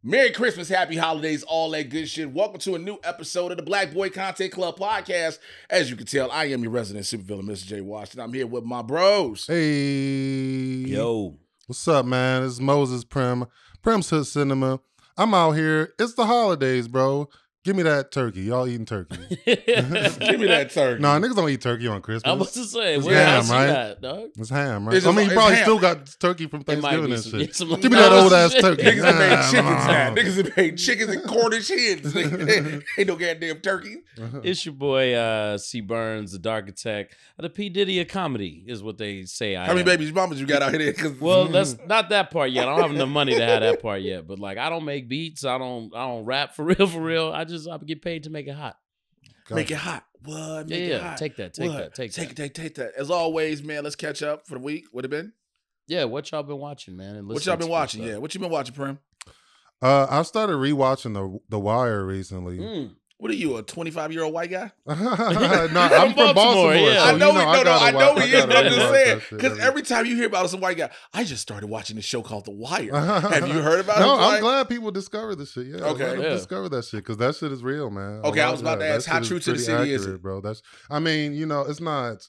Merry Christmas, happy holidays, all that good shit. Welcome to a new episode of the Black Boy Content Club podcast. As you can tell, I am your resident supervillain, Mr. J. Washington. I'm here with my bros. Hey. Yo. What's up, man? It's Moses Primm. Primm's Hood Cinema. I'm out here. It's the holidays, bro. Give me that turkey. Y'all eating turkey. Give me that turkey. Nah, niggas don't eat turkey on Christmas. I was to say, it's where ham, else right? you got, dog? It's ham, right? It's I mean, you probably ham. still got turkey from It might Thanksgiving be and some- shit. some Give me that old ass shit. turkey. Niggas that made Nah, chickens nah. now. Niggas that made chickens and Cornish hens. Nigga. Ain't no goddamn turkey. It's your boy C. Burns, the Darkitect. The P. Diddy of comedy is what they say I How many am. babies mamas you got out here? Well, that's not that part yet. I don't have enough money to have that part yet. But like, I don't make beats. I don't rap for real, for real. I get paid to make it hot. Make it hot. What? Make it hot. Take that. Take that. As always, man, let's catch up for the week. What it been? Yeah, what y'all been watching, man? And What y'all been listening to watching? stuff. Yeah, what you been watching, Primm? I started rewatching The Wire recently. What are you, a 25-year-old white guy? No, I'm from Baltimore. yeah. so, I know, you know, I know he is, but I'm just saying. Because Because every time you hear about some white guy, I just started watching this show called The Wire. Have you heard about it? No, I'm Like- glad people discover this shit. Yeah, Okay. let them Yeah. discover that shit because that shit is real, man. Okay, I was about to that ask, how shit true to the pretty city is accurate, it? bro? I mean, it's not.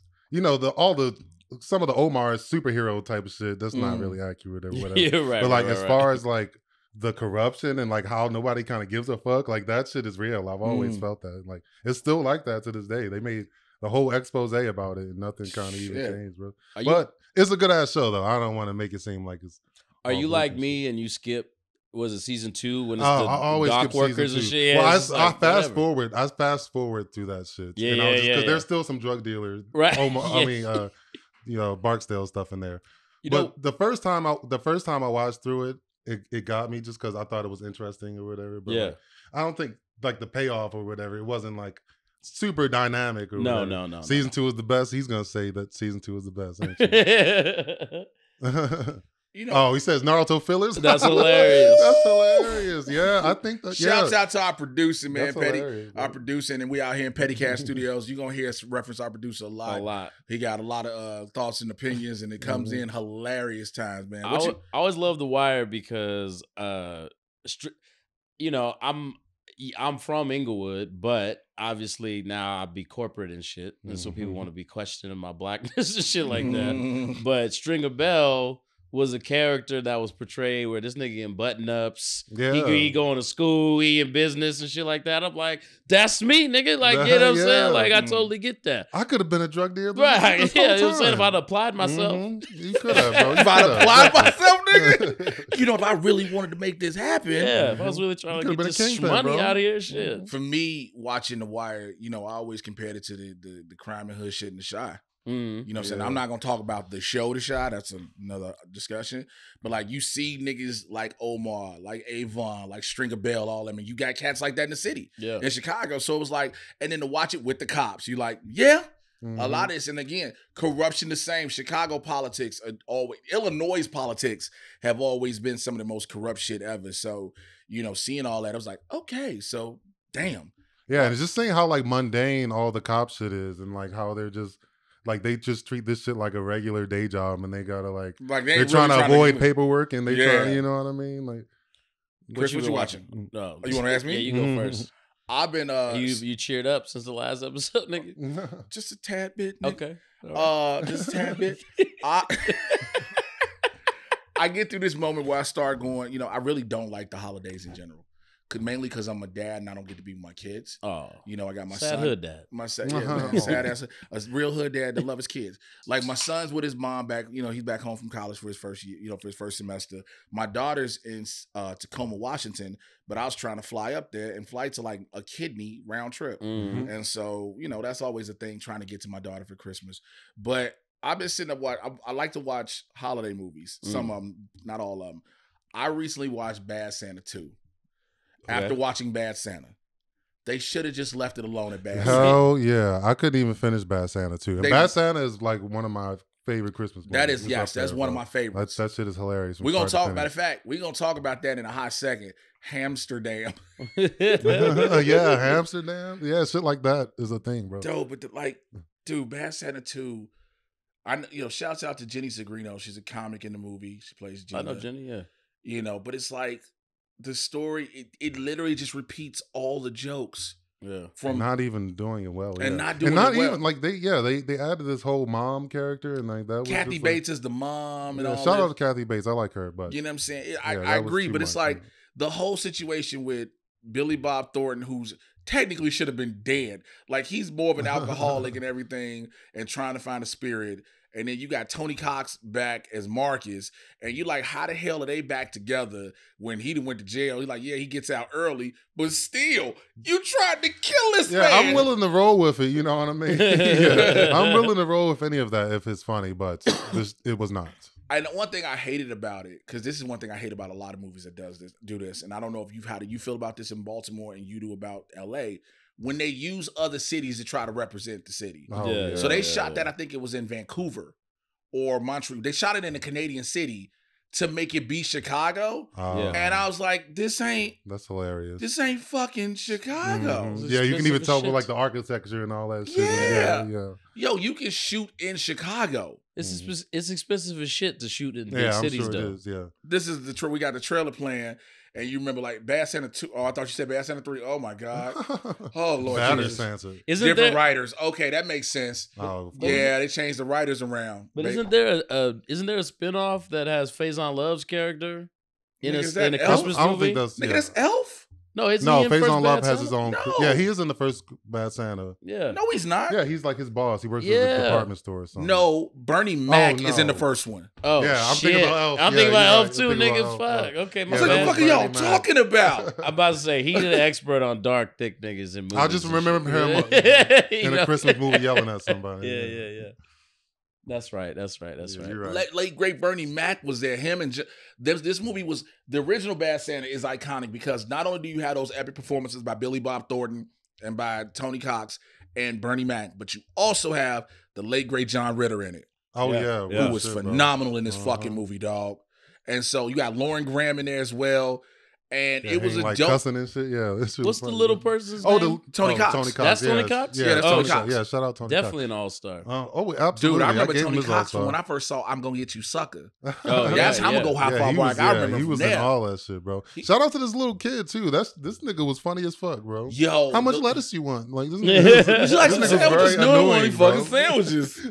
Some of the Omar superhero type of shit. That's not really accurate or whatever. Yeah, right. But like, right, as right. far as like the corruption and like how nobody kind of gives a fuck, like that shit is real. I've always felt that. Like it's still like that to this day. They made the whole expose about it and nothing kind of even Shit. changed, bro. Are you, But it's a good ass show though. I don't want to make it seem like it's. are all you bleak like and me shit. and you skip? Was it season 2 when it's Oh, the I always dock skip season workers and 2. shit? Well, Yeah, I it's like, fast whatever. forward. I fast forward through that shit. Yeah, Because yeah. there's still some drug dealers, Right. I Yeah. mean, Barksdale stuff in there. You know, But the first time I watched through it got me just because I thought it was interesting or whatever. But yeah. like, I don't think like the payoff or whatever. It wasn't like super dynamic or No, whatever. no. Season 2 is the best. He's gonna say that season 2 is the best. Ain't you? You know, Oh, he says Naruto fillers. That's hilarious. That's hilarious. Yeah, I think that. shouts out to our producer, man, That's Petty. hilarious, bro. Our producing, and we out here in Petty Cat Studios. You're going to hear us reference our producer a lot. A lot. He got a lot of thoughts and opinions, and it comes in hilarious times, man. I always love The Wire because, I'm from Inglewood, but obviously now I be corporate and shit, and so people want to be questioning my blackness and shit like that. But Stringer Bell was a character that was portrayed where this nigga in button-ups, Yeah. he going to school, he in business and shit like that. I'm like, that's me, nigga. Like, you know what I'm Yeah. saying? Like, I totally get that. I could have been a drug dealer. Right. this Yeah, whole you know what I'm saying? If time. I'd applied myself. You could have, bro. You if I coulda. applied myself, nigga, you know, if I really wanted to make this happen. Yeah, if I was really trying to Could've get been a this kingpin, money bro. out of here, shit. For me, watching The Wire, I always compared it to the crime and hood shit in the Shy. Mm. You know what I'm saying? I'm not gonna talk about the show The Shy. That's another discussion. But like you see niggas like Omar, like Avon, like Stringer Bell, all them, and you got cats like that in the city, Yeah. in Chicago. So it was like, and then to watch it with the cops, you like, yeah. Mhm. A lot of this, and again, corruption the same. Chicago politics are always, Illinois politics have always been some of the most corrupt shit ever. So, seeing all that, I was like, okay, so damn. Yeah, and it's just saying how like mundane all the cop shit is, and like how they're just like they just treat this shit like a regular day job, and they gotta like Like they're ain't trying really to avoid do it. paperwork, and they Yeah. try, you know what I mean? Like, Chris, what been you watching? No. Oh, you wanna ask me? Yeah, you go Mhm. first. I've been You cheered up since the last episode, nigga. just a tad bit. Nigga. Okay. All right. Just a tad bit. I get through this moment where I start going, I really don't like the holidays in general. Mainly because I'm a dad and I don't get to be with my kids. Oh, I got my sad son. hood dad. My son, yeah, man, sad ass, a real hood dad that love his kids. Like my son's with his mom back, he's back home from college for his first year, for his first semester. My daughter's in Tacoma, Washington, but I was trying to fly up there and fly to like a kidney round trip. Mhm. And so, that's always a thing trying to get to my daughter for Christmas. But I've been sitting up I like to watch holiday movies. Some of them, not all of them. I recently watched Bad Santa 2. After watching Bad Santa. They should have just left it alone at Bad Santa. hell yeah, I couldn't even finish Bad Santa too. And They- Bad Santa is like one of my favorite Christmas movies. That is, It's yes, up that's there, one of bro. my favorites. That shit is hilarious. from We're gonna start talk, to matter of fact, we're gonna talk about that in a hot second. Hamsterdam. finish. Yeah, Amsterdam. Yeah, shit like that is a thing, bro. Dope, but dude, Bad Santa 2. Shouts out to Jenny Zagrino. She's a comic in the movie. She plays I Gina. know Jenny, yeah. But it's like the story, it literally just repeats all the jokes. Yeah. From not even doing it well. And yeah. not doing and not it well. even like they added this whole mom character and like that was Kathy just, Bates is the mom and all shout that. out to Kathy Bates. I like her, but You know what I'm saying? I that was agree, too but it's much, like the whole situation with Billy Bob Thornton, who's technically should have been dead. Like he's more of an alcoholic and everything and trying to find a spirit. And then you got Tony Cox back as Marcus. And you like, how the hell are they back together when he went to jail? He's like, yeah, he gets out early, but still, you tried to kill this man. I'm willing to roll with it. You know what I mean? Yeah, I'm willing to roll with any of that if it's funny, but it was not. And one thing I hated about it, because this is one thing I hate about a lot of movies that do this, and I don't know if how do you feel about this in Baltimore and you do about LA, when they use other cities to try to represent the city. Oh, Yeah. So they shot that, I think it was in Vancouver or Montreal. They shot it in a Canadian city to make it be Chicago. Yeah. And I was like, that's hilarious. fucking Chicago. Mhm. Yeah, you can even tell with shit. like the architecture and all that shit. Yeah. Yo, you can shoot in Chicago. It's expensive as shit to shoot in big Yeah, I'm cities, sure though. it is. Yeah. This is we got the trailer playing, and you remember like Bad Santa 2. Oh, I thought you said Bad Santa 3. Oh my God. Oh Lord Bad Jesus. Santa. Isn't Different there, writers. Okay, that makes sense. Oh, Yeah, they changed the writers around. but They- isn't there a spinoff that has Faison Love's character in Nigga, is that a Elf? Christmas I don't movie? think that's. Nigga, Yeah. that's Elf? No, it's No, he in first Faison Love Bad has his Santa? own. No. Yeah, he is in the first Bad Santa. Yeah. No, he's not. Yeah, he's like his boss. He works at a Yeah. department store or something. No, Bernie Mac is in the no. first one. Oh, Yeah, I'm shit. thinking about Elf. I'm Yeah, thinking about you're Elf right. too, I'm thinking nigga. about Fuck. Elf. Okay, I my was like, bad. what the fuck are y'all Bernie Mac. talking about? I'm about to say he's an expert on dark, thick niggas in movies. I just and remember shit. him You in know? a Christmas movie yelling at somebody. Yeah. That's right. You're right. Late great Bernie Mac was there. Him and this movie was the original Bad Santa is iconic because not only do you have those epic performances by Billy Bob Thornton and by Tony Cox and Bernie Mac, but you also have the late great John Ritter in it, Oh Yeah. yeah, who was shit, bro. phenomenal in this Uh-huh. fucking movie, dog. And so you got Lauren Graham in there as well, and Yeah, it was he a like dope. cussing and shit. Yeah, this shit was What's the funny. little person's Oh, name? Tony Cox. Tony Cox. That's Tony yes. Cox? Yeah, Yeah, that's Oh, Tony Cox. Cox. Yeah, shout out Tony Definitely an all-star. Cox. Absolutely. Dude, I remember gave him Tony his Cox from all-star. when I first saw I'm Gonna Get You Sucker. Oh, That's yeah, how I'm yeah. gonna go how far he back. was, I remember he from was there. in all that shit, bro. Shout out to this little kid too. This nigga was funny as fuck, bro. Yo, How much lettuce you want? Like this Yeah. nigga, Would you like this some nigga's sandwiches? very No, annoying, only bro. fucking sandwiches.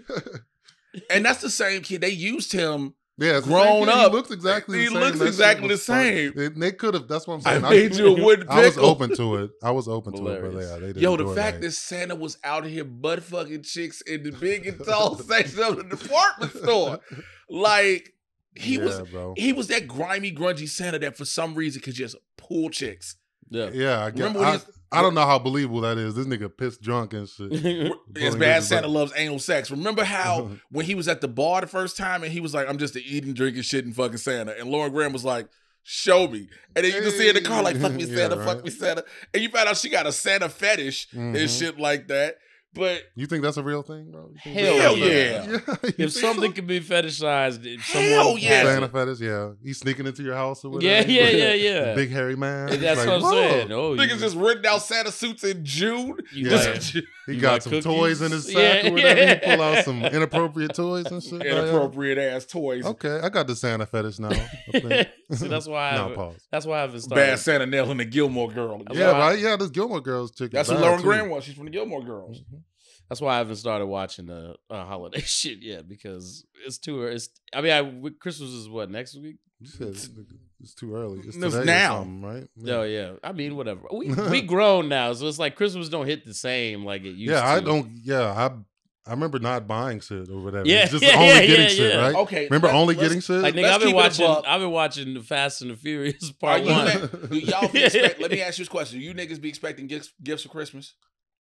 And that's the same kid. They used him. Yeah, it's the Grown same kid. up. He looks exactly He the same. looks That shit exactly was the same. fun. They could have. That's what I'm I saying. made you a wooden I was pickle. open to it. I was open to it, but Hilarious. yeah, they didn't. Yo, do the it fact right. that Santa was out here butt fucking chicks in the big and tall section of the department store, like he bro. was that grimy, grungy Santa that for some reason could just pull chicks. Yeah. Yeah, I guess. Remember when I don't know how believable that is. This nigga pissed drunk and shit. It's Bad Santa loves anal sex. Remember how when he was at the bar the first time and he was like, "I'm just a eating, drinking, shitting fucking Santa," and Lauren Graham was like, "Show me," and then you just see in the car like, "Fuck me, Yeah, Santa, right. fuck me, Santa," and you find out she got a Santa fetish and Mhm. shit like that. But You think that's a real thing, bro? You think Hell that's- yeah. You If think something so? can be fetishized, if Hell someone yeah. has Santa it. fetish, yeah. He's sneaking into your house or Yeah, whatever. yeah. Big hairy man. That's It's what like, I'm whoa. saying. Oh, niggas just renting out Santa suits in June. You Yeah. like- He You got like some cookies? toys in his sack Yeah, or whatever. yeah. He pull out some inappropriate toys and shit. Inappropriate ass toys. Okay, I got the Santa fetish now. I think. See, that's why No, pause. that's why I haven't started. Bad Santa nailing the Gilmore Girl. That's Yeah, why- right. Yeah, this Gilmore Girls chick. That's is who bad, Lauren too. Graham was. She's from the Gilmore Girls. That's why I haven't started watching the holiday shit yet because it's too. Christmas is what, next week? You said it's too early. It's It's today now. or something, right? Oh yeah. I mean, whatever. We grown now, so it's like Christmas don't hit the same like it used to. Yeah, I don't. Yeah, I remember not buying shit or whatever. Yeah, It's just yeah, only yeah, getting yeah, shit, yeah. right? Okay. Remember only let's- getting shit? Like nigga, Let's I've been keep it a watching. buck. I've been watching the Fast and the Furious Are Part you 1. do y'all be expect, let me ask you this question. Do you niggas be expecting gifts for Christmas?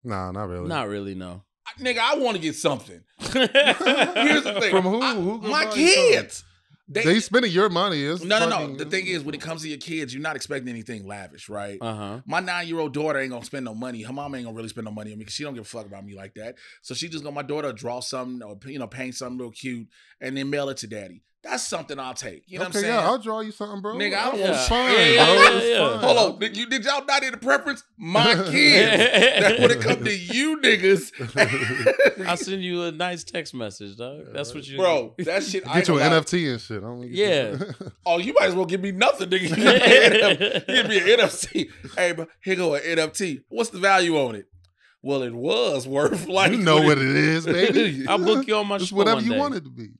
Nah, not really. Not really, no. Nigga, I want to get something. Here's the thing. From who? Who gonna my buy you kids. They spending your money. It's No. fucking- The thing is, when it comes to your kids, you're not expecting anything lavish, right? Uh-huh. My 9-year-old daughter ain't gonna spend no money. Her mom ain't gonna really spend no money on me because she don't give a fuck about me like that. So she just gonna my daughter draw something or paint something real cute and then mail it to daddy. That's something I'll take. You know what I'm Okay, saying? yeah, I'll draw you something, bro. Nigga, I don't It's want fine, Yeah, bro. yeah, It's yeah. fine. Hold on, did y'all not need a preference? My kids. That's when it comes to you niggas. I'll send you a nice text message, dog. That's what you, Bro, that shit. I Get you an ain't gonna lie. NFT and shit. I don't Yeah. Oh, you might as well give me nothing, nigga. Give me an NFT. Hey, bro, here go an NFT. What's the value on it? Well, it was worth like You know what it is, baby. I'll book you on my Just show whatever one you day. want it to be.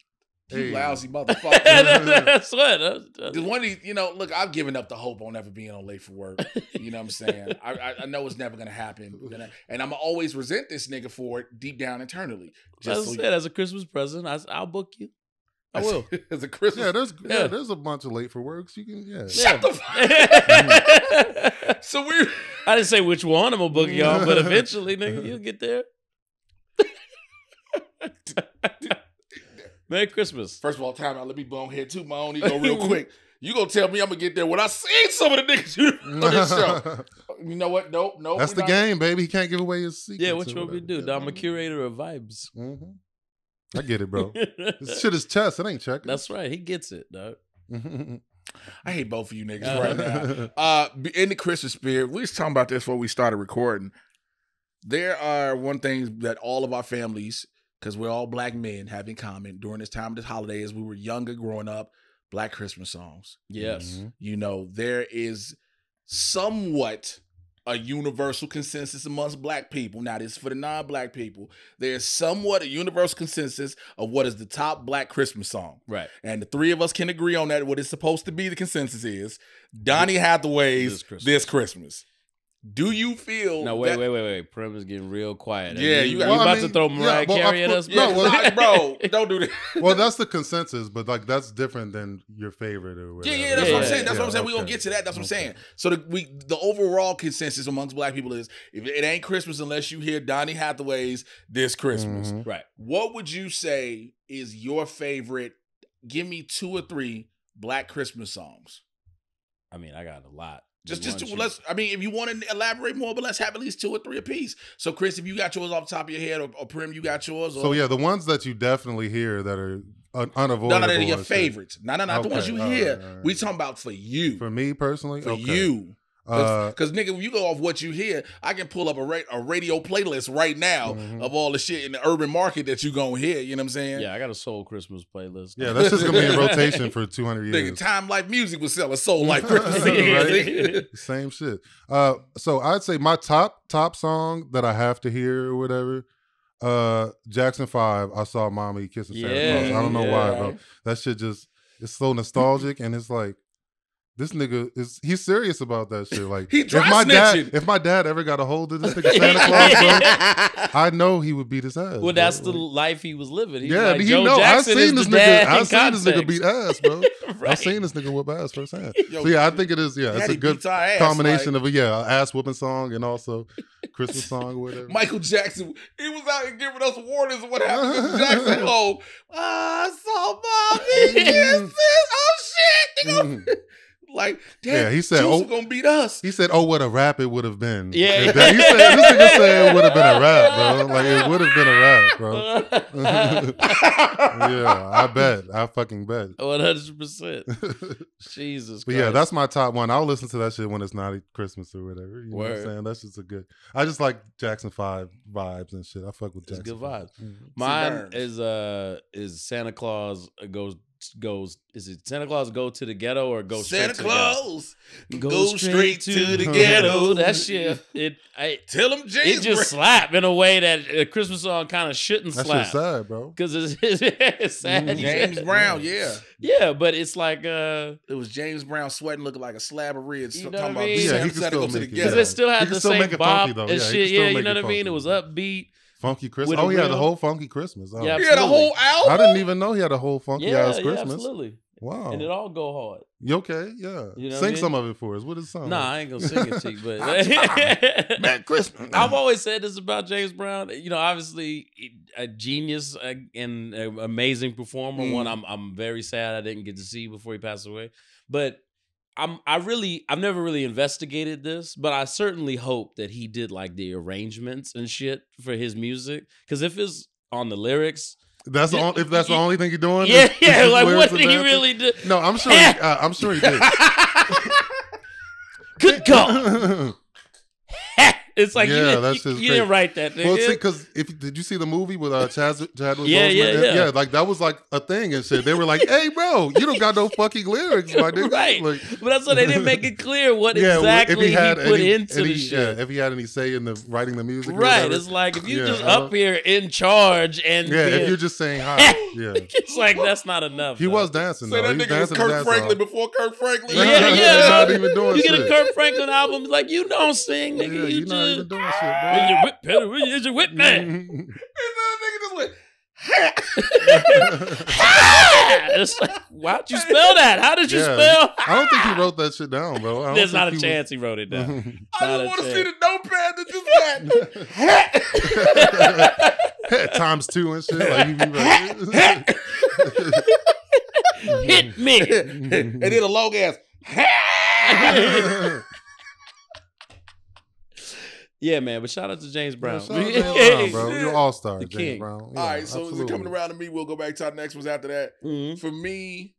You Hey. lousy motherfucker. That's what. Because one of these, look, I've given up the hope on never being on late for work. You know what I'm saying? I know it's never gonna happen, and I'm always resent this nigga for it deep down internally. As I said, as a Christmas present, I'll book you. I will. As a Christmas. Yeah, there's a bunch of late for works. You can, yeah. Shut the fuck. So we. I didn't say which one I'm gonna book y'all, but eventually, nigga, you'll get there. Merry Christmas. First of all, time out. Let me bone head to my own ego real quick. You gonna tell me I'm gonna get there when I seen some of the niggas you on this show? You know what? Nope. That's the game, baby. He can't give away his secrets. Yeah, what you want me to do? Dog, I'm a curator of vibes. I get it, bro. This shit is chess. It ain't checkers. That's right. He gets it, dog. I hate both of you niggas right now. In the Christmas spirit, we was talking about this before we started recording. There are one thing that all of our families, because we're all black men, have in common during this time of this holiday as we were younger growing up, Black Christmas songs. Yes. There is somewhat a universal consensus amongst black people. Now, this is for the non-black people. There's somewhat a universal consensus of what is the top black Christmas song. Right. And the three of us can agree on that. What it's supposed to be, the consensus is Donny Hathaway's This Christmas. Do you feel? No, wait. Primm is getting real quiet. Yeah, you well, about to throw Mariah Carey at us? Yeah, bro, don't do that. Well, that's the consensus, but like that's different than your favorite or whatever. Yeah, that's what I'm saying. That's what I'm saying. We're gonna get to that. That's what I'm saying. So the overall consensus amongst black people is if it ain't Christmas unless you hear Donny Hathaway's This Christmas. Right. What would you say is your favorite? Give me 2 or 3 black Christmas songs. I mean, I got a lot. Let's. I mean, if you want to elaborate more, but let's have at least 2 or 3 apiece. So, Chris, if you got yours off the top of your head, or Primm, you got yours. Or... So yeah, the ones that you definitely hear that are unavoidable. No, they're your favorites. No, not the ones you hear. Right. We talking about for you. For me personally, For you. Because nigga, if you go off what you hear, I can pull up a radio playlist right now of all the shit in the urban market that you gonna hear. You know what I'm saying? Yeah, I got a soul Christmas playlist. Yeah, that's just gonna be in rotation for 200 years. Nigga, Time Life Music was selling Soul Life Christmas. Right? Same shit. So I'd say my top song that I have to hear or whatever. Jackson 5. I Saw Mommy Kissing Santa Claus. I don't know why, bro. That shit just it's so nostalgic and it's like. This nigga he's serious about that shit. Like if my dad ever got a hold of this nigga Santa Claus, bro, I know he would beat his ass. Well, that's the life he was living. He yeah, like, he Joe know. Jackson I seen this nigga beat ass, bro. Right. I seen this nigga whoop ass firsthand. So yeah, I think it is. Yeah, it's a good combination of an ass whooping song and also Christmas song or whatever. Michael Jackson, he was out here giving us warnings of what happened to Mr. Jackson. Oh, I saw Mommy kisses. Oh shit, nigga. Like, damn, yeah, he said, Juice gonna beat us. He said, oh, what a rap it would have been. Yeah. He said, this nigga said it would have been a rap, bro. Like, it would have been a rap, bro. Yeah, I bet. I fucking bet. 100%. Jesus Christ. But yeah, that's my top one. I'll listen to that shit when it's not Christmas or whatever. You know what I'm saying? That's just a good. I just like Jackson 5 vibes and shit. I fuck with Jackson. It's good vibes. Mm-hmm. Mine is Santa Claus goes. Is it Santa Claus go to the ghetto or go Santa straight Claus to the ghetto? Go straight to the ghetto. That shit. Tell him James. It just slap in a way that a Christmas song kind of shouldn't slap. That shit's sad, bro. Because it's sad. James Brown, yeah. Yeah, but it's like it was James Brown sweating, looking like a slab of ribs. You know talking what I about mean? Yeah, he can still make it. Because it still had the same bop funky, and shit. Yeah, you know what I mean? It was upbeat. Funky Christmas. Oh, he had the whole Funky Christmas. Oh. Yeah, he had a whole album? I didn't even know he had a whole funky ass Christmas. Yeah, absolutely. Wow. And it all go hard. You okay? Yeah. You know sing some of it for us. What is the song? Nah, I ain't gonna sing it to you, but Man, Christmas. I've always said this about James Brown. You know, obviously a genius and an amazing performer. One I'm very sad I didn't get to see before he passed away. But I've never really investigated this, but I certainly hope that he did like the arrangements and shit for his music. Because if it's on the lyrics, That's if that's the only thing you're doing. Yeah, like what did he really do? No, I'm sure. I'm sure he did. Good call. It's like you didn't write that. Nigga. Well, see, because did you see the movie with Chadwick Boseman? Yeah. Like that was like a thing and shit. They were like, "Hey, bro, you don't got no fucking lyrics, my nigga." Right. Like, but that's why they didn't make it clear what exactly he put into the shit. Yeah, if he had any say in the writing the music. Right. It's like if you just up here in charge and if you're just saying hi, it's like that's not enough. He was dancing. So that nigga was Kirk Franklin before Kirk Franklin. Yeah. Not even doing you shit. get a Kirk Franklin album, it's like you don't sing, nigga. Yeah, you not even doing shit, bro. Where's your whip man? And then nigga just went. It's like, why'd you spell that? How did you spell? I don't think he wrote that shit down, bro. There's not a chance he wrote it down. I just want to see the notepad that just got times 2 and shit. Like, hit me. And then a long ass. Yeah, man, but shout out to James Brown. Shout out to James Brown, bro. You're all-star, The James king. Brown. Yeah, All right, so absolutely. is it coming around to me? We'll go back to our next ones after that. Mm-hmm. For me,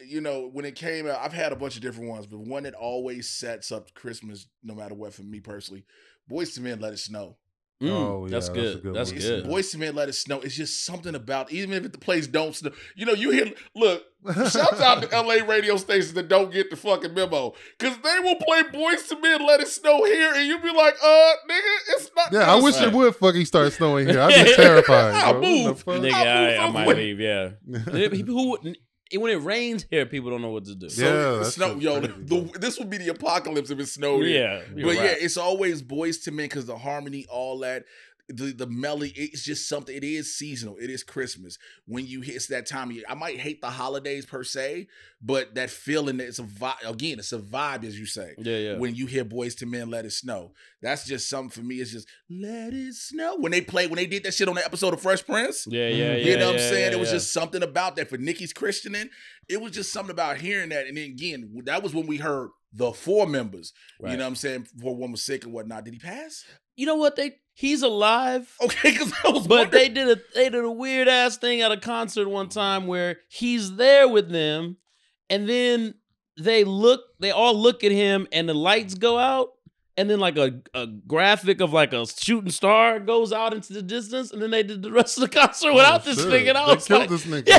you know, when it came out, I've had a bunch of different ones, but one that always sets up Christmas, no matter what, for me personally, Boyz II Men, Let It Snow. Oh, yeah, that's good. That's good. Boyz II Men, Let It Snow. It's just something about, even if the place don't snow. You know, you hear, look, shout out to LA radio stations that don't get the fucking memo. Because they will play Boyz II Men, Let It Snow here, and you'll be like, nigga, it's not. Yeah, I wish it would fucking start snowing here. I'd be terrified. I'll bro. move. Nigga, I might leave, yeah. People when it rains here, people don't know what to do. So, that's snow, yo, crazy, this would be the apocalypse if it snowed here. Yeah. But yeah, it's always Boyz II Men because the harmony, all that. The melody, it's just something. It is seasonal. It is Christmas. When you hit, it's that time of year. I might hate the holidays per se, but that feeling, it's a vibe. Again, it's a vibe, as you say. Yeah. When you hear Boyz II Men, Let It Snow, that's just something for me. It's just Let It Snow. When they did that shit on the episode of Fresh Prince. Yeah. You know what I'm saying? It was just something about that. For Nicki's Christianing, it was just something about hearing that. And then again, that was when we heard the 4 members. Right. You know what I'm saying? Before one was sick and whatnot. Did he pass? You know what? He's alive. Okay, because I was but they did a weird ass thing at a concert one time where he's there with them, and then they all look at him, and the lights go out, and then like a graphic of like a shooting star goes out into the distance, and then they did the rest of the concert without this nigga. And I was killed like, this nigga.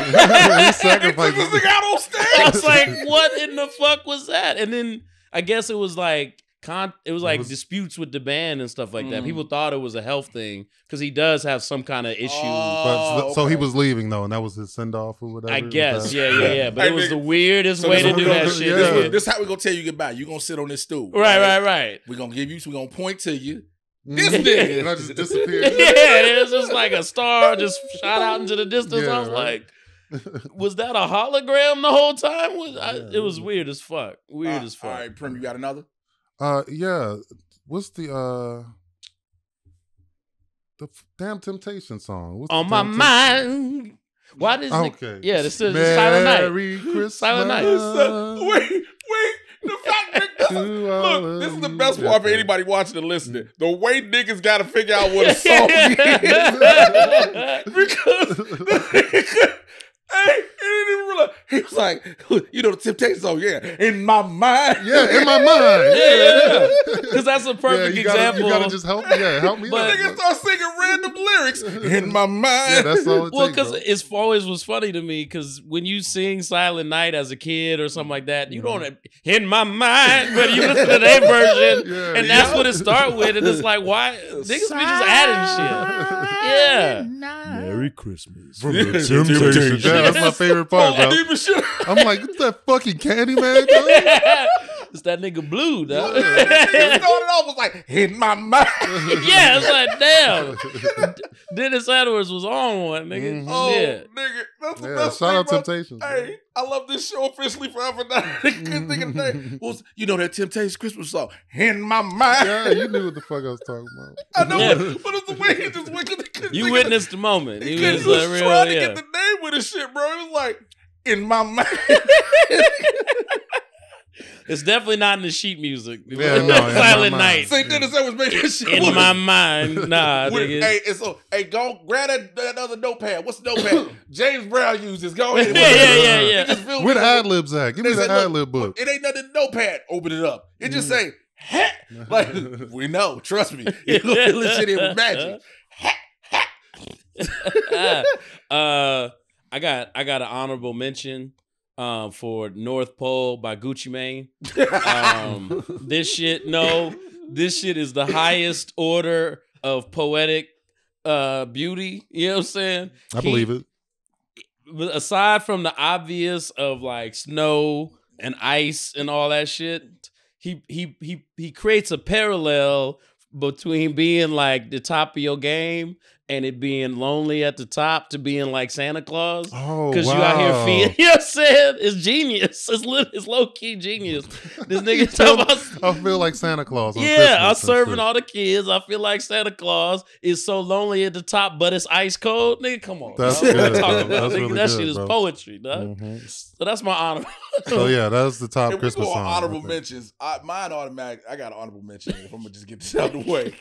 He sacrificed this nigga out on stage. I was like, what in the fuck was that? And then I guess it was like disputes with the band and stuff like that. People thought it was a health thing because he does have some kind of issue. So he was leaving though, and that was his send off or whatever. I guess, yeah. But it was the weirdest way to do that shit. Yeah. This is how we gonna tell you goodbye. You gonna sit on this stool. Right. We gonna point to you. This nigga. And I just disappeared. Yeah, it was just like a star just shot out into the distance. Yeah, I was like, was that a hologram the whole time? It was weird as fuck. All right, Primm, you got another? Yeah. What's the damn Temptation song? What's On my mind. Why does okay? This is Silent Night. Merry Christmas. Silent Night. Wait. The fact that look, this is the best part for anybody watching and listening. The way niggas got to figure out what a song is because. Hey, he didn't even realize. He was like, you know, the Temptation song, in my mind. Yeah, in my mind. Yeah. Because that's a perfect example. You gotta just help me out. But niggas start singing random lyrics in my mind. Yeah, that's all it takes. Well, because it's always was funny to me because when you sing Silent Night as a kid or something like that, you don't in my mind, but you listen to their version, and that's what it start with, and it's like, why niggas be just adding shit? Yeah. Merry Christmas. From the Temptation. Yeah, that's my favorite part, bro. I'm like, what's that fucking Candyman? It's that nigga Blue, though. He started off was like, in my mind. Yeah, it's like, damn. Dennis Edwards was on one, nigga. Oh, yeah. nigga. That's the Yeah, best shout thing, out bro. Temptations. Hey, I love this show officially forever now. Good thing of the day was, you know that Temptations Christmas song, in my mind. Yeah, you knew what the fuck I was talking about. I know, Yeah. but it's the way he just went. You witnessed the moment. He You was was just real, trying to get the name with his shit, bro. It was like, in my mind. It's definitely not in the sheet music. Yeah, no, Silent Night. St. Dennis was making shit. In my mind, nah. Hey, go grab that other notepad. What's the notepad? James Brown uses. Go ahead. Yeah. Where the ad libs at? Give me the ad lib book. It ain't nothing notepad. Open it up. It just say, "Ha!" Like we know. Trust me. It shit in with magic. I got an honorable mention for North Pole by Gucci Mane. This shit is the highest order of poetic beauty. You know what I'm saying? I believe it. Aside from the obvious of like snow and ice and all that shit, he creates a parallel between being like the top of your game and it being lonely at the top to being like Santa Claus. Oh, because wow. you out here feeling, you know what I'm saying? It's genius. It's low-key genius. This nigga talking about... I feel like Santa Claus on I'm Christmas serving all the kids. I feel like Santa Claus is so lonely at the top, but it's ice cold. Nigga, come on. That's dog. good. What I'm talking about. That's Nigga, really that good, shit is bro. Poetry, dog. So that's my honor. So yeah, that's the top If Christmas we go on song. honorable mentions, mine automatic. I got an honorable mention. If I'm gonna just get this out of the way,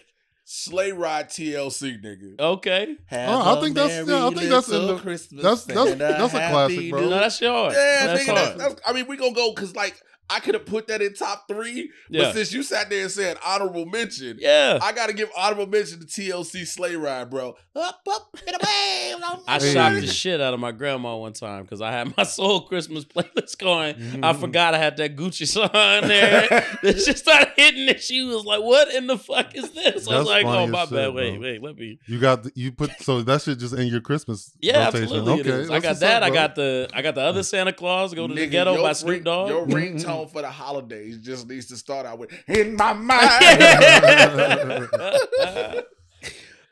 Sleigh Ride TLC, nigga. Okay. I think that's in the, Christmas. that's a classic, bro. No, that's yours. Yeah, That's nigga. hard. I mean, we gonna go because like I could have put that in top 3, Yeah. but since you sat there and said honorable mention, Yeah. I gotta give honorable mention to TLC Sleigh Ride, bro. Up and away. I shocked the shit out of my grandma one time because I had my soul Christmas playlist going. I forgot I had that Gucci song there. Then she started hitting it. She was like, "What in the fuck is this?" I was That's like, funny "Oh as my shit, bad. bro. Wait, let me." So that shit just in your Christmas Yeah, rotation. absolutely. Okay, It is. I that's got what's that. up, I bro. got the other Santa Claus. Go to the Nigga, Ghetto your by Snoop Dogg. Your ringtone for the holidays just needs to start out with "In My Mind."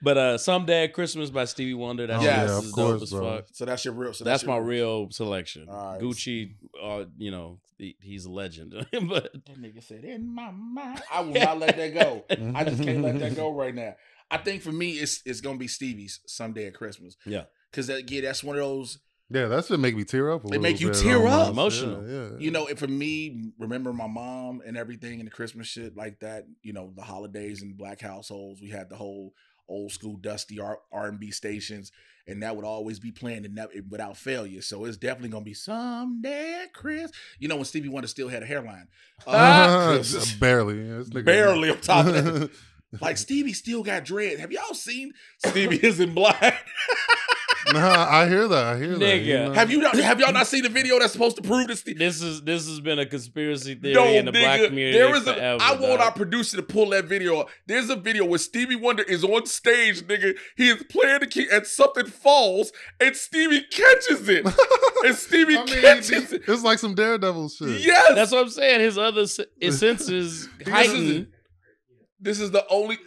But Someday at Christmas by Stevie Wonder. That's Yes. yeah, is of dope course, as bro. fuck. So that's your real. That's your my real selection. All right. Gucci, you know, he's a legend. But That nigga said, "In my mind." I will not let that go. I just can't let that go right now. I think for me, it's gonna be Stevie's "Someday at Christmas." Yeah. Because that's one of those. Yeah, that should make me tear up. It make you bit, tear almost. up. Emotional. Yeah. You know, and for me, remember my mom and everything and the Christmas shit like that. You know, the holidays in black households, we had the whole old school dusty R&B stations, and that would always be playing without failure. So it's definitely gonna be "Someday at Christmas." You know, when Stevie Wonder still had a hairline, Barely. Yeah, this nigga- barely on top of that. Like Stevie still got dread. Have y'all seen Stevie Isn't Blind? Nah, I hear that. Nigga. You know? Have y'all not seen the video that's supposed to prove this? this has been a conspiracy theory in the black community forever. I want our producer to pull that video up. There's a video where Stevie Wonder is on stage, nigga. He is playing the key and something falls and Stevie catches it. And Stevie catches it. It's like some Daredevil shit. Yes. That's what I'm saying. His other senses heightened. This is the only.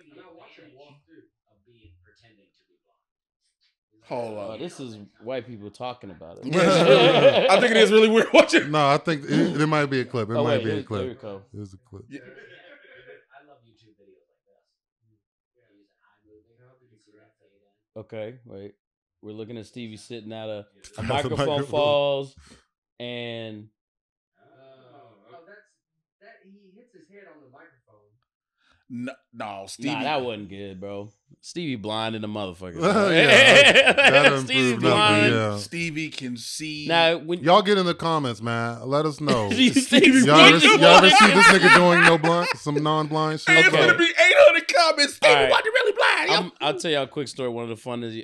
Hold on. This is white people talking about it. I think it is really weird watching. No, I think there might be a clip. It might be a clip. There we go. There's a clip. Yeah. I love YouTube videos like this. Okay, wait. We're looking at Stevie sitting at a the microphone microphone. falls, and That he hits his head on the microphone. No, Stevie. nah, that wasn't good, bro. Stevie blind in the motherfucker. Yeah, that Stevie improved nothing. blind. Yeah. Stevie can see. Now, when Y'all get in the comments, man. Let us know. you think Y'all ever Stevie see blind? this nigga doing some non-blind shit? It's Okay. gonna be 800 comments. Stevie All right. wasn't really blind. I'll tell y'all a quick story. One of the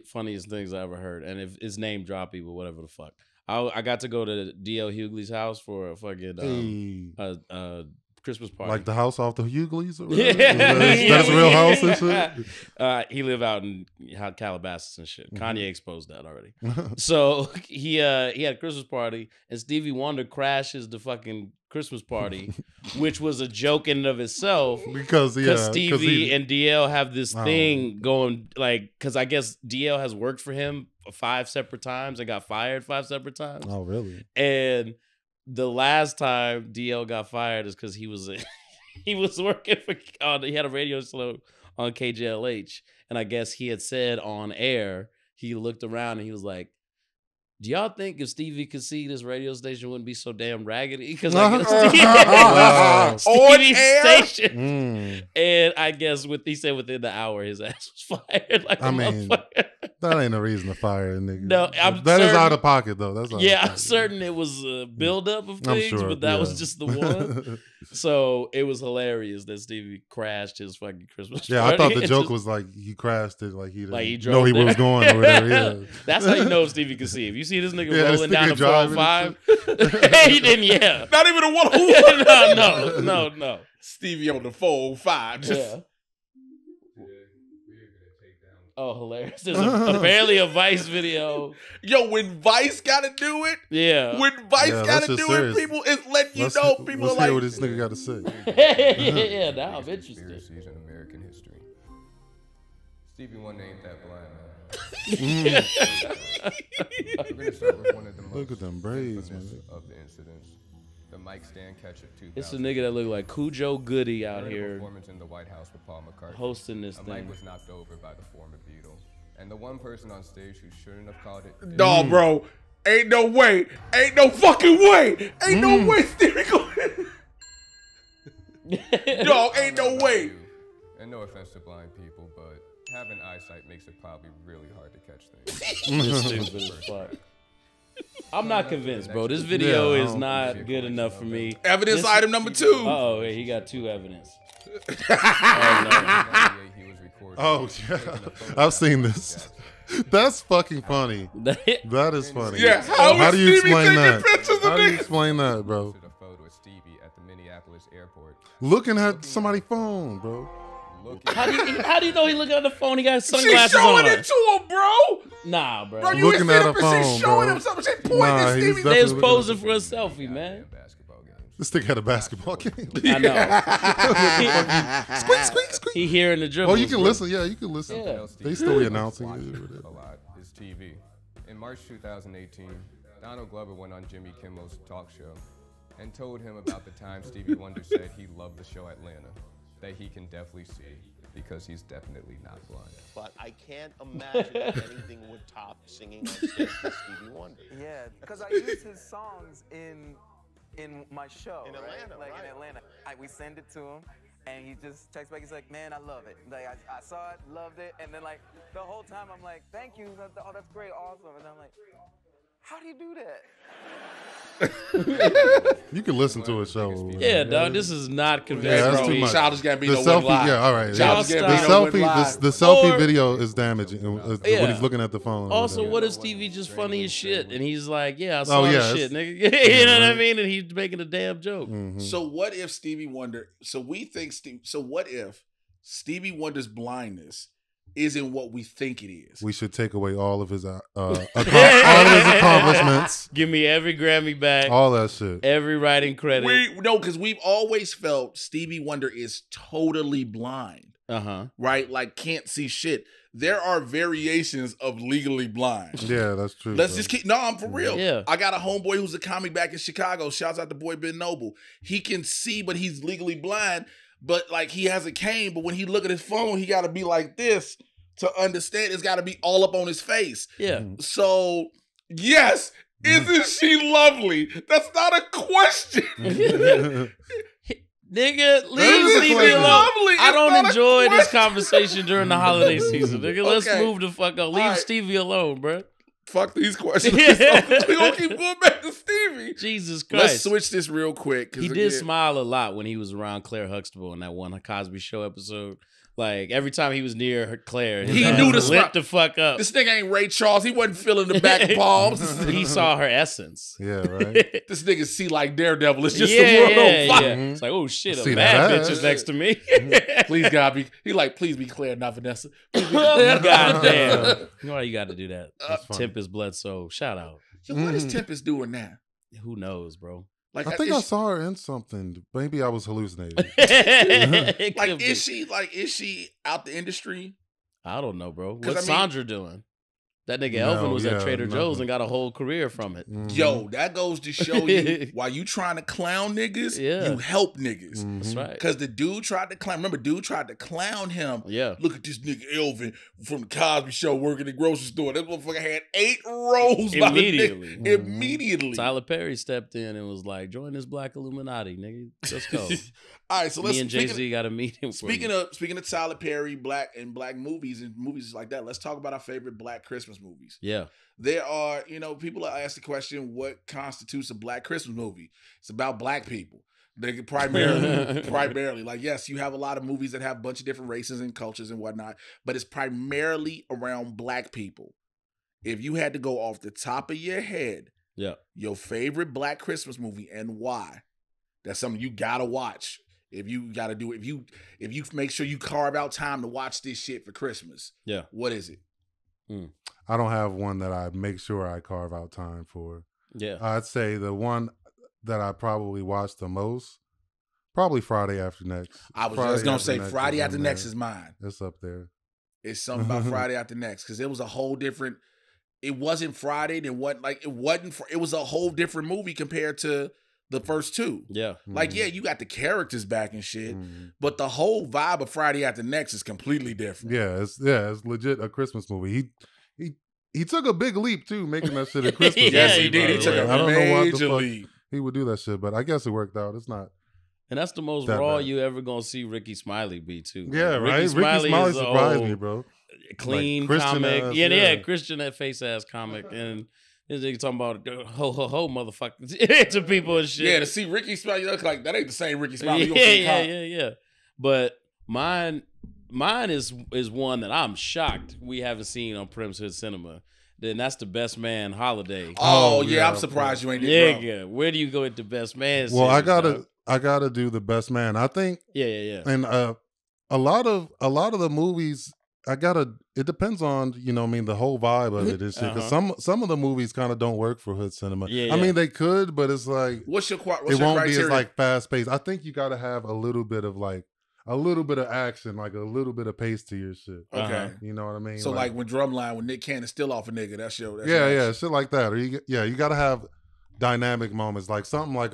funniest things I ever heard, and if it's name droppy, but whatever the fuck. I got to go to D.L. Hughley's house for a fucking Christmas party. Like the house off the Hughleys? Or Yeah. That's a real house and shit? He lived out in Calabasas and shit. Mm-hmm. Kanye exposed that already. So he had a Christmas party, and Stevie Wonder crashes the fucking Christmas party, which was a joke in and of itself. Because Stevie and DL have this Oh. thing going, like, because I guess DL has worked for him 5 separate times and got fired 5 separate times. Oh, really? And the last time DL got fired is because he was working for he had a radio show on KJLH, and I guess he had said on air, he looked around and he was like, Do y'all think if Stevie could see this radio station wouldn't be so damn raggedy? Because I guess Stevie's station. And I guess he said within the hour his ass was fired. Like that ain't a reason to fire a nigga. No, that is out of pocket though. That's I'm certain it was a buildup of things, but that was just the one. So it was hilarious that Stevie crashed his fucking Christmas party. I thought the joke was like he crashed it, like he didn't know he there. was going or whatever. Yeah. That's how you know if Stevie can see. If you see this nigga rolling down the 405, he didn't. Yeah, not even a 101. No. Stevie on the 405. Yeah. Oh, hilarious. There's apparently a Vice video. Yo, when Vice gotta do it, when Vice gotta do it, people is letting you know. People are like, what this nigga gotta say. Yeah, now I'm interested. In American history. Stevie Wonder ain't that blind, man. We're gonna start with one of the most look at them braids, man. Of the incidents. The mic stand catch of 2000. It's a nigga that look like Cujo Goody out here performance in the White House with Paul McCartney. Hosting this thing. Mic was knocked over by the former Beatle. And the one person on stage who shouldn't have called it. No, bro. Ain't no way. Ain't no fucking way. Ain't no way Stevie going. Yo, ain't no way. And no offense to blind people, but having eyesight makes it probably really hard to catch things. This stupid as fuck. I'm not convinced, bro. This video is not good enough for me. Evidence item number 2. Oh, yeah, he got 2 evidence. Oh, yeah. I've seen this. That's fucking funny. That is funny. Yeah, how do you explain that? How do you explain that, bro? Looking at somebody's phone, bro. How do you know he looking at the phone? He got sunglasses She's showing on. it to him, bro. Nah, bro. You looking at a phone, she's showing bro. him something. She's pointing at Stevie. They was posing for a selfie, man. This nigga had a basketball game. I know. Squeak. He hearing the dribbles. Oh, you can listen. Yeah, you can listen. Yeah. They still be announcing it. A lot is TV. In March 2018, Donald Glover went on Jimmy Kimmel's talk show and told him about the time Stevie Wonder said he loved the show Atlanta, that he can definitely see because he's definitely not blind. But I can't imagine that anything would top singing on stage with Stevie Wonder. Yeah, because I use his songs in my show. In Atlanta, right? In Atlanta. We send it to him, and he just texts back. He's like, "Man, I love it. Like, I saw it, loved it." And then, like, the whole time, I'm like, "Thank you. Oh, that's great, awesome." And I'm like, "How do you do that?" You can listen to a show. Yeah, dog. This is not convincing. Yeah, that's bro. too much. Childish Gambino The selfie, live. yeah, all right. Childish Yeah. Gambino The selfie video is damaging when he's looking at the phone. Also, what if Stevie just funny as shit and he's like, "Yeah, I saw Oh, the yeah, shit, nigga." You know what I mean? And he's making a damn joke. Mm-hmm. So what if Stevie Wonder? So what if Stevie Wonder's blindness isn't what we think it is? We should take away all of his accomplishments. Give me every Grammy back. All that shit. Every writing credit. No, because we've always felt Stevie Wonder is totally blind. Right? Like can't see shit. There are variations of legally blind. Yeah, that's true. Let's just keep. No, I'm for real. Yeah. I got a homeboy who's a comic back in Chicago. Shouts out to boy Ben Noble. He can see, but he's legally blind. But like he has a cane, but when he look at his phone, he got to be like this to understand. It's got to be all up on his face. Yeah. So yes, isn't she lovely? That's not a question. Nigga, leave Stevie alone. I don't enjoy this conversation during the holiday season. Nigga, let's move the fuck up. Leave Stevie alone, bro. Fuck these questions. We're gonna keep going back to Stevie. Jesus Christ. Let's switch this real quick. He did smile a lot when he was around Claire Huxtable in that one Cosby Show episode. Like every time he was near Claire, he knew to lit the fuck up. This nigga ain't Ray Charles. He wasn't feeling the back palms. He saw her essence. Yeah, right. This nigga see like Daredevil. It's just the world on fire. Yeah. It's like, oh shit, See a bad that? bitch is next to me. Please God be. He like, please be Claire, not Vanessa. God damn. You know why you got to do that? Tempest Bledsoe. Shout out. Yo, what is Tempest doing now? Who knows, bro? Like, I think I saw her in something. Maybe I was hallucinating. Like, is she out the industry? I don't know, bro. I What's mean- Sandra doing? That nigga No, Elvin was at yeah, Trader Joe's nothing. and got a whole career from it. Yo, that goes to show you while you trying to clown niggas, Yeah. you help niggas. That's right. Because the dude tried to clown. Remember, dude tried to clown him. Yeah. Look at this nigga Elvin from the Cosby Show working at the grocery store. That motherfucker had 8 rolls by the Immediately. nigga. Immediately. Tyler Perry stepped in and was like, "Join this Black Illuminati, nigga. Let's go." All right, so let's Me and Jay-Z got a meeting. Speaking of Tyler Perry, black movies and movies like that, let's talk about our favorite Black Christmas movies. Yeah. There are, people are asked the question, what constitutes a Black Christmas movie? It's about Black people. They primarily, like, yes, you have a lot of movies that have a bunch of different races and cultures and whatnot, but it's primarily around Black people. If you had to go off the top of your head, Yeah. your favorite Black Christmas movie and why, that's something you gotta watch. If you gotta do it, if you make sure you carve out time to watch this shit for Christmas, Yeah. what is it? I don't have one that I make sure I carve out time for. Yeah. I'd say the one that I probably watch the most, probably Friday After Next. I was Friday just gonna After say Next Friday is After in Next there. is mine. It's up there. It's something about Friday After Next because it was a whole different. It wasn't Friday, then what? Like it wasn't. It was a whole different movie compared to the first two. Yeah. Like yeah, you got the characters back and shit, Mhm. but the whole vibe of Friday After Next is completely different. Yeah, it's legit a Christmas movie. He took a big leap too, making that shit a Christmas movie. Yes, he did. He by took the a way. I don't know what the major fuck leap. he would do that shit, but I guess it worked out. It's not. And that's the most That raw bad. you ever gonna see Ricky Smiley be too. Yeah, Like, right. Ricky Smiley is a surprised whole me, bro. Clean Like, Christian comic. ass, Yeah, yeah. Christian that face ass comic. And this nigga talking about ho ho ho motherfuckers to people and shit. Yeah, to see Ricky Smiley, look like that ain't the same Ricky Smiley. Yeah. But mine is one that I'm shocked we haven't seen on Primm's Hood Cinema. Then that's the Best Man Holiday. Oh, yeah, yeah, I'm surprised you ain't did, bro. Nigga, where do you go with the Best Man? Well, series, dog? I gotta do the Best Man. I think, Yeah. and a lot of the movies, it depends on, the whole vibe of it and shit. Because some of the movies kind of don't work for hood cinema. Yeah, I mean, they could, but it's like What's your it criteria? won't be as like fast paced. I think you got to have a little bit of action, like a little bit of pace to your shit. Okay. You know what I mean? So like when Drumline, when Nick Cannon still off a nigga, that's your yeah, shit like that. Or you got to have dynamic moments, like something like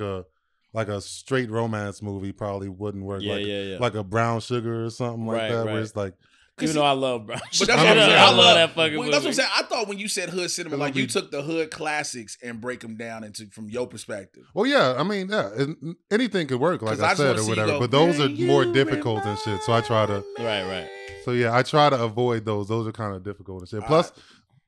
a straight romance movie probably wouldn't work. Yeah. Like a Brown Sugar or something like that, where right. it's like. Even though I love Brown But that's what I'm saying. I love that fucking movie. That's what I'm saying. I thought when you said hood cinema, like you be- took the hood classics and break them down into from your perspective. Well, yeah, I mean, anything could work, like 'Cause I I just said, wanna or see you whatever. go, But those are "Can more you difficult and shit. So I try to. Right. So yeah, I try to avoid those. Those are kind of difficult and shit. Plus,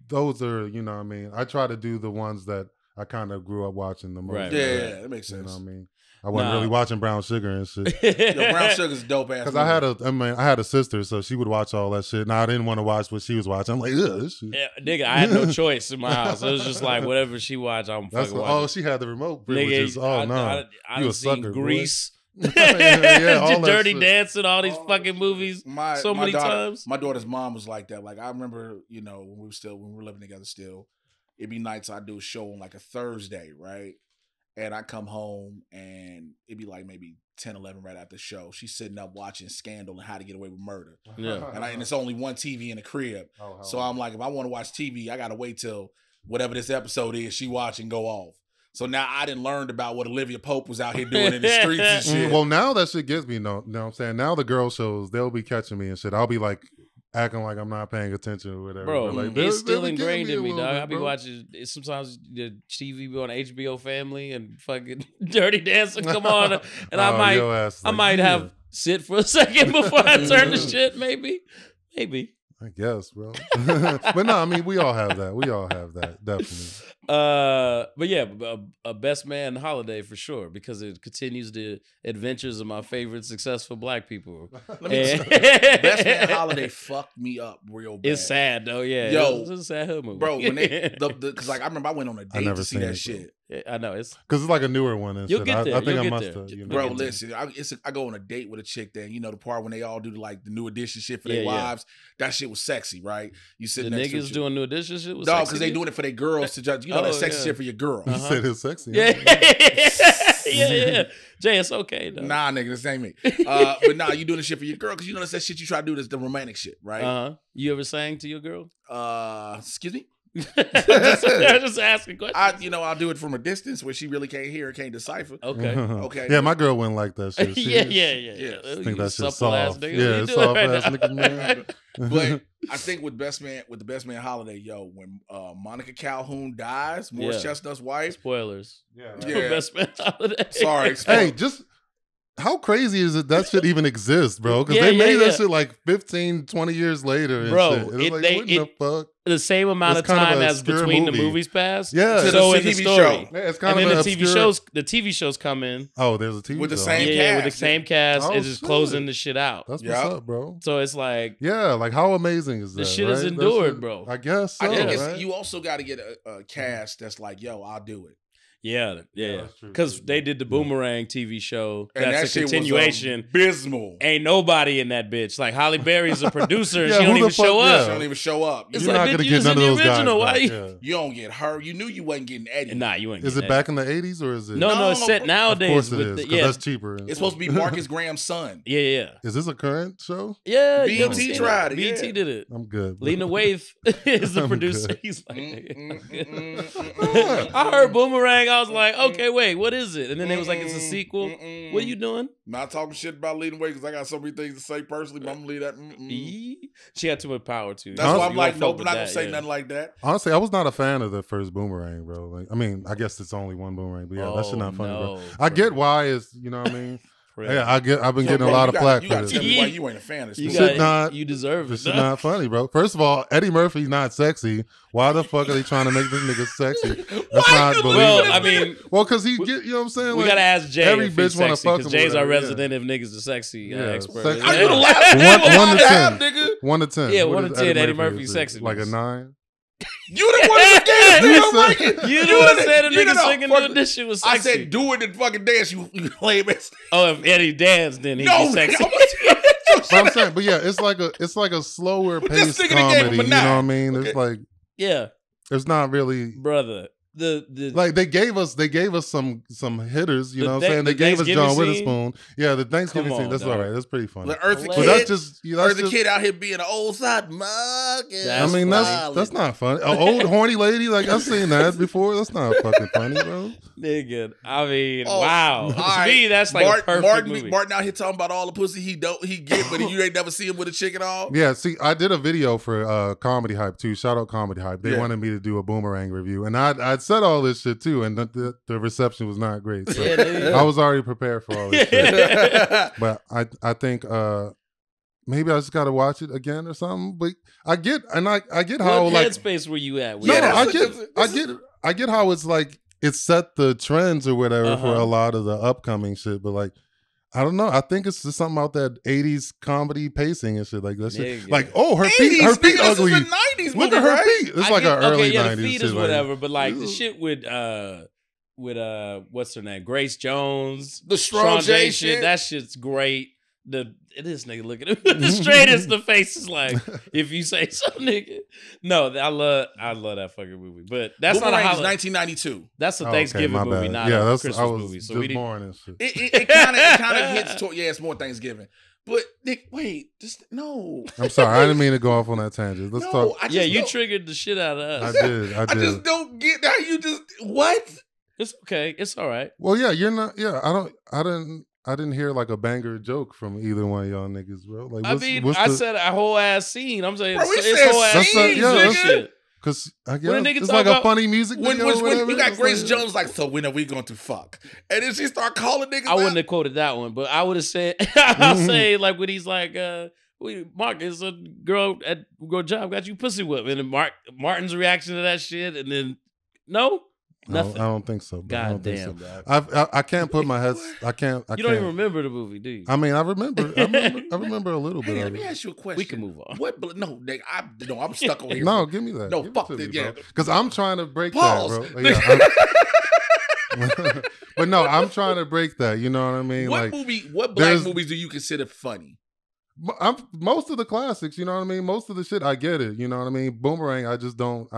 those are, what I mean. I try to do the ones that I kind of grew up watching the most. Right, Yeah, that makes You know sense. what I mean? I wasn't really watching Brown Sugar and shit. Yo, Brown Sugar's dope ass. Because I had a sister, so she would watch all that shit. Now I didn't want to watch what she was watching. I'm like, ugh, this shit. Yeah, nigga, I had no choice in my house. It was just like whatever she watched, I'm That's fucking what, watching. she had the remote privileges. Nigga, No, I you done a seen sucker, boy. Grease. all that Dirty shit. Dancing, all these fucking movies so many times. My daughter's mom was like that. Like I remember, when we were living together still, it'd be nights I'd do a show on like a Thursday, right? And I come home and it'd be like maybe 10, 11 right after the show. She's sitting up watching Scandal and How to Get Away with Murder. Yeah. And it's only one TV in the crib. So I'm like, if I want to watch TV, I got to wait till whatever this episode is, she watch and go off. So now I didn't learn about what Olivia Pope was out here doing in the streets and shit. Well, now that shit gets me, know what I'm saying? Now the girl shows, they'll be catching me and shit. I'll be like acting like I'm not paying attention or whatever. Bro, But like, it's still they'll be ingrained getting in me, a little dog. bit, I be bro. watching, sometimes the TV be on HBO Family and fucking Dirty Dancing come on. And I your ass might like, yeah. have sit for a second before I turn the shit, maybe. I guess, bro. But no, I mean, we all have that, definitely. But yeah, a Best Man holiday for sure, because it continues the adventures of my favorite successful Black people. Best Man Holiday fucked me up real bad. It's sad though, yeah. Yo, it's a sad hood movie, bro. When they, because like I remember I went on a date never to see seen that it, shit. Yeah, I know it's Because it's like a newer one and You'll shit. get there. I think You'll I get must there. have. You know. Bro, get listen, I go on a date with a chick that, the part when they all do like the New Edition shit for their Yeah, yeah. wives. That shit was sexy, right? You sit the next to a niggas chick. doing New Edition shit. Was No, sexy, because they dude? doing it for their girls to judge. You know Oh, that sexy yeah. shit for your girl. You said it's sexy. Yeah, yeah. Jay, it's okay though. Nah, nigga, this ain't me. But nah, you doing the shit for your girl because that's that shit you try to do. That's the romantic shit, right? You ever sang to your girl? Excuse me. just asking questions. I'll do it from a distance where she really can't hear and can't decipher. Okay. Okay. Yeah, my girl wouldn't like that shit. Yeah. I think that's just Supple ass soft. nigga. Yeah, What you doing soft right ass now? nigga, man. But I think with the best man holiday, when Monica Calhoun dies, Morris Chestnut's wife. Spoilers. Yeah. Best man holiday. Sorry. Hey, just how crazy is it that shit even exists, bro? Because Yeah, they made yeah. that shit like 15, 20 years later. And Bro, shit. And it's like, what the fuck? The same amount It's of kind of time an as obscure between the movie. movies passed. Yeah. To So the in the TV story. show. Yeah, it's kind And of then an the TV shows come in. Oh, there's a TV With the show. same Yeah, with the cast. same cast. Oh, It's just shit. closing the shit out. That's Yeah. what's up, bro. So it's like, Yeah, like how amazing is that? The shit is right? That endured, shit- bro. I guess so, I think right? you also got to get a cast that's like, yo, I'll do it. yeah. that's true, Because too. they did the Boomerang TV show. And That's that a shit was continuation. abysmal. Ain't nobody in that bitch. Like Halle Berry's a producer and Yeah, she who don't the even fuck- show yeah. She up. don't even show up. It's You're like, not bitch, gonna you get was none in of the those guys. original. Why back, you? yeah. You don't get her. You knew you wasn't getting Eddie. Nah, you ain't Is getting it that. back in the 80s or is it? No, it's set Of nowadays. Of course it with is, the- because that's cheaper. It's supposed to be Marcus Graham's son. Yeah. Is this a current show? Yeah. you BET haven't seen tried it, BET yeah. did it. I'm good. bro. Lena Waithe is the I'm producer. good. He's like, I heard Boomerang. I was like, okay, wait, what is it? And then they was like, it's a sequel. What are you doing? Not talking shit about leading away because I got so many things to say personally, but I'm gonna leave that. She had too much power too. That's why I'm You like, don't nope, fuck I'm not with gonna that, say yeah. nothing like that. Honestly, I was not a fan of the first Boomerang, bro. Like, I mean, I guess it's only one Boomerang, but yeah, that shit not funny, bro. I get why it's, you know what I mean? Yeah, I've been getting a lot of flack You for gotta this. tell me why you ain't a fan of You this. got- you deserve This it. shit not funny, bro. First of all, Eddie Murphy's not sexy. Why the fuck are they trying to make this nigga sexy? That's not believable. Well, I mean, because he get, you know what I'm saying? we Like, gotta ask Jay every if he's bitch wanna sexy fuck because him or Jay's our whatever, resident if niggas are sexy expert. Sexy. Yeah. I would allow One to have, 10. nigga. 1 to 10. Yeah, What 1 is to 10, Eddie Murphy Murphy's is it? sexiness. Like a 9? You the one who gave this nigga a ranking. You the one that said a You nigga know, singing fuck doing this shit was I sexy. said do it and fucking dance, you lame ass. Oh, if Eddie danced, then he'd No, be sexy. But I'm saying, but yeah, it's like a slower this paced nigga done gave comedy. him a You know what I 9. mean? Okay. It's like Yeah, it's not really brother. The like they gave us some hitters. You The know what thing- I'm saying? They the gave us Thanksgiving John scene? Witherspoon. Yeah, the Thanksgiving Come scene. on, That's dog. all right. That's pretty funny. The Eartha But Kid, that's just that's Eartha just, Kid out here being an old side mug. I mean, that's not funny. An old horny lady, like I've seen that before. That's not fucking funny, bro. nigga. I mean, Oh, wow. all To right. me, that's like a perfect movie. Martin out here talking about all the pussy he get, but you ain't never see him with a chick at all. Yeah, see, I did a video for Comedy Hype too. Shout out Comedy Hype. They Yeah. wanted me to do a Boomerang review, and I'd said all this shit too, and the reception was not great. So Yeah, nigga. I was already prepared for all this shit. But I think maybe I just got to watch it again or something. But I get how What like headspace were you at? no, Yeah, I get how it's like it set the trends or whatever for Uh-huh. a lot of the upcoming shit. But like, I don't know. I think it's just something about that 80s comedy pacing and shit like that shit. Nigga. Like, oh, her 80s, feet nigga, this ugly. is a 90s Look movie, at her right? feet. It's like an early 90s the feet shit. is like- whatever, but like the shit with what's her name, Grace Jones, The Strong J shit. that shit's great. This nigga looking at me the straightest the face is like, if you say so, nigga. No, I love that fucking movie, but that's not a Boomerang is holiday. 1992. That's a Oh, okay, Thanksgiving my movie, bad. not Yeah, a that's Christmas I was movie. So just we didn't. born and shit. It kind of hits toward, yeah, it's more Thanksgiving. But Nick, wait, just no. I'm sorry, I didn't mean to go off on that tangent. Let's No, talk. I just Yeah, you don't- triggered the shit out of I us. did. I just don't get how you just what? It's okay. It's all right. Well, yeah, you're not. Yeah, I didn't hear like a banger joke from either one of y'all niggas, bro. Like, I mean, I said a whole ass scene. I'm saying Bro, we it's said whole ass That's scenes yeah, and that's- shit. because I guess When a nigga it's talk like a about- funny music When video. or whatever. we got It's Grace like- Jones like, so when are we going to fuck? And then she start calling niggas. I wouldn't out. have quoted that one, but I would have said, I'll say like when he's like, Marcus, a girl at job got you pussy whipped, and then Martin's reaction to that shit, and then nothing. I don't think so. Bro. I God don't think damn, so. dog. I can't put my head. I can't. You don't even remember the movie, do you? I mean, I remember a little bit Hey, of let me it. ask you a question. We can move on. No, nigga, I'm stuck over here. No, give me that. No, Give it fuck to this, me, yeah. Because I'm trying to break Pause. that, bro. Yeah, but no, I'm trying to break that. You know what I mean? What like, movie? What black there's- movies do you consider funny? most of the classics. You know what I mean? Most of the shit, I get it. You know what I mean? Boomerang, I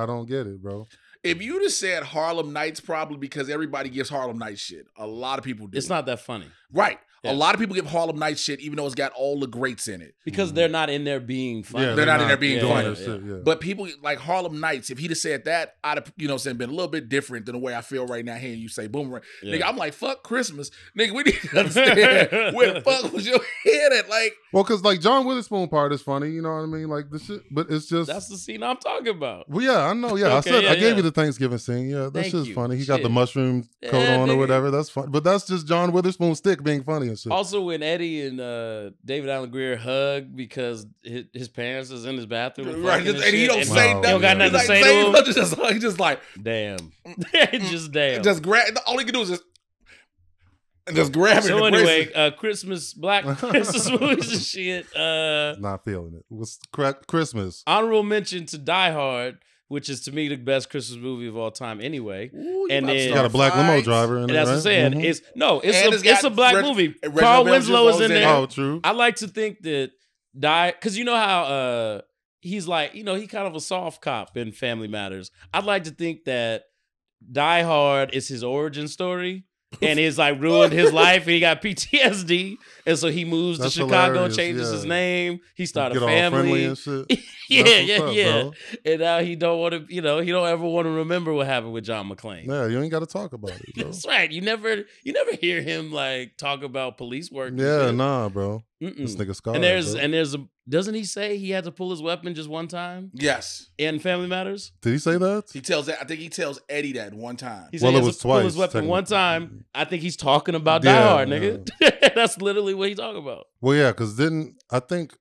don't get it, bro. If you'd have said Harlem Nights, probably because everybody gives Harlem Nights shit. A lot of people do. It's not that funny. right. A lot of people give Harlem Nights shit, even though it's got all the greats in it. Because they're not in there being funny. Yeah, They're not in there being doing funny. their shit, yeah. But people like Harlem Nights, if he'd have said that, I'd have, you know what I'm saying, been a little bit different than the way I feel right now hearing you say Boomerang. Yeah. Nigga, I'm like, fuck Christmas. Nigga, we need to understand where the fuck was your head at? Like, Well, because like John Witherspoon part is funny, you know what I mean? Like the shit, but it's just That's the scene I'm talking about. Well, yeah, I know. Yeah, Okay, I gave yeah. you the Thanksgiving scene. Yeah, that's Thank just you. funny. He got the Shit. mushroom coat Yeah, on or nigga. whatever. That's fun. But that's just John Witherspoon stick being funny and shit. Also, when Eddie and David Allen Greer hug because his parents is in his bathroom, right, fucking and he shit, don't and say Wow. nothing. He don't got nothing to He's say like, to him. nothing, he just like, damn, just damn. just grab, all he can do is just grab it. So and embrace anyway, it. Christmas, Black Christmas movies and shit. Not feeling it. What's Christmas? Honorable mention to Die Hard, which is to me the best Christmas movie of all time. Anyway, Ooh, and about to then- You start got a black limo fights. driver in and it, that's what I'm right? saying. Mhm. It's And it's got a black Reg- movie. Reginald Carl Bell Winslow is Jr. in in there. there. Oh, true. I like to think that because you know how he's like, you know, he kind of a soft cop in Family Matters. I'd like to think that Die Hard is his origin story. And it's like ruined his life, and he got PTSD, and so he moves That's to Chicago, hilarious, changes yeah. his name, he started Get a all friendly family, and shit. yeah, That's what's up, bro. and now he don't want to, you know, he don't ever want to remember what happened with John McClane. Yeah, you ain't got to talk about it, bro. That's right. You never hear him like talk about police work. and Yeah, shit. nah, bro. Mm-mm. This nigga scarred. And bro. doesn't he say he had to pull his weapon just one time Yes. in Family Matters? Did he say that? He tells that. I think he tells Eddie that one time. He said Well, he it has was to pull his twice, weapon one technically. time. I think he's talking about Die Yeah, Hard, nigga. That's literally what he's talking about. Well, yeah, because I think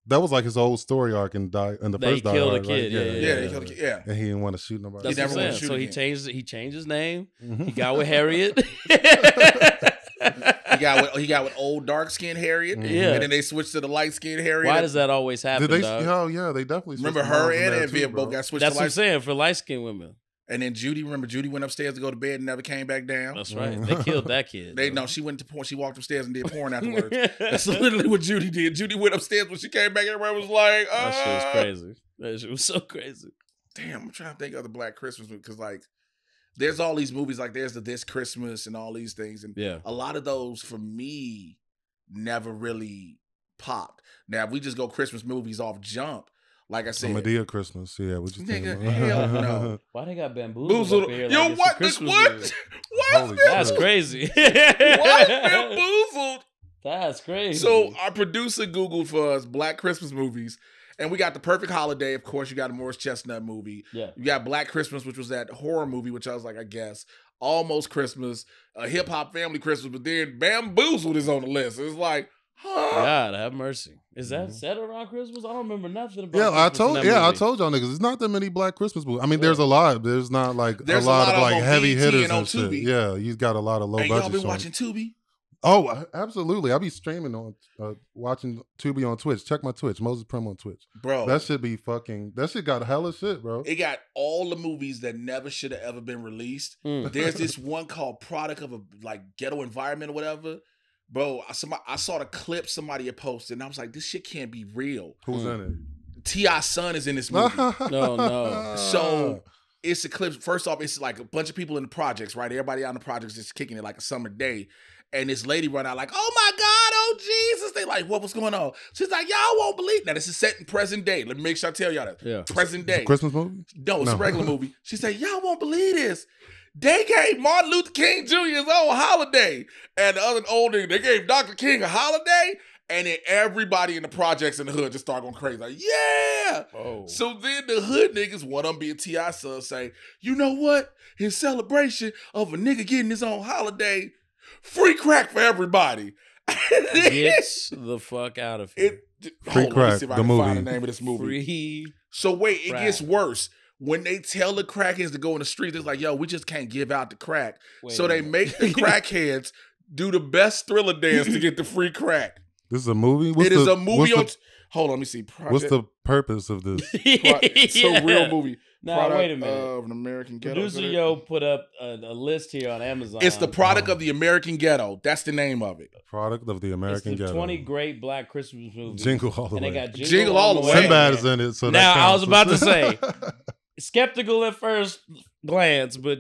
that was like his whole story arc in That first he Die killed a Hard, kid, right? Yeah, he killed a kid. Yeah. And he didn't want to shoot nobody. That's never what I'm wanted to saying. shoot So again. he changed his name. Mhm. He got with Harriet. He got with old dark skinned Harriet. Yeah. And then they switched to the light skinned Harriet. Why does that always happen? Did they? dog? Oh, yeah, they definitely. Remember switched her moms in and there Viv too, both bro. got switched That's to what I'm light. saying for light skinned women. And then Judy went upstairs to go to bed and never came back down. That's right. They killed that kid. She went to porn. She walked upstairs and did porn afterwards. That's literally what Judy did. Judy went upstairs when she came back. Everybody was like, That shit was crazy. That shit was so crazy. Damn, I'm trying to think of the Black Christmas because like there's all these movies like there's the This Christmas and all these things and Yeah. a lot of those for me never really popped. Now if we just go Christmas movies off jump, like I said, Medea Christmas. Yeah, what you think? nigga, hell no. Why they got bamboozled Boozled. up here? Yo, like it's a what? Christmas What? movie? What? Holy That's shit. crazy. What? Bamboozled. That's crazy. So our producer Googled for us Black Christmas movies, and we got The Perfect Holiday. Of course, you got a Morris Chestnut movie. yeah. You got Black Christmas, which was that horror movie, which I was like, I guess, Almost Christmas, a hip hop family Christmas, but then Bamboozled is on the list. It's like, huh? God have mercy. Is that set around Christmas? I don't remember nothing about. Yeah, I Christmas in told. that Yeah, I movie. told y'all niggas. There's not that many Black Christmas movies. I mean, Yeah. there's a lot. There's not like There's a lot of them like on heavy BET hitters and on and shit. Tubi. Yeah, you got a lot of low Hey, y'all budget. been shows. watching Tubi? Oh, absolutely. I be streaming on, watching Tubi on Twitch. Check my Twitch, Moses Primm on Twitch. Bro, That should be fucking. That shit got hella shit, bro. it got all the movies that never should have ever been released. Mm. There's this one called Product of a like Ghetto Environment or whatever. Bro, I saw the clip somebody had posted, and I was like, this shit can't be real. Who's in it? T.I.'s son is in this movie. No. So it's a clip. First off, it's like a bunch of people in the projects, right? Everybody out in the projects just kicking it like a summer day. And this lady run out like, oh my God, oh Jesus. They like, what's going on? She's like, y'all won't believe. Now, this is set in present day. Let me make sure I tell y'all that. Yeah. Present It's day. a Christmas movie. No, it's a No. regular movie. She said, y'all won't believe this. They gave Martin Luther King Jr. his own holiday. And the other old nigga, they gave Dr. King a holiday. And then everybody in the projects in the hood just started going crazy. Like, yeah. Oh. So then the hood niggas, one of them being T.I. son, say, you know what? In celebration of a nigga getting his own holiday, free crack for everybody. Get the fuck out of here. Free Hold on, let me Crack, see if I the can movie. find the name of this movie. Free. So wait, it Crack. gets worse. When they tell the crackheads to go in the streets, it's like, yo, we just can't give out the crack. Wait So a they minute. make the crackheads do the best Thriller dance to get the free crack. This is a movie. It is a movie on. Hold on, let me see. What's the purpose of this? It's a real movie. Now, Product wait a minute. Of an American Ghetto. Producer Yo put up a list here on Amazon. It's the product of the American Ghetto. That's the name of it. Product of the It's American the Ghetto. 20 great Black Christmas movies. Jingle all the And way. they got Jingle All the Way. Sinbad is in it. So Now, that I was counts. about to say, skeptical at first glance, but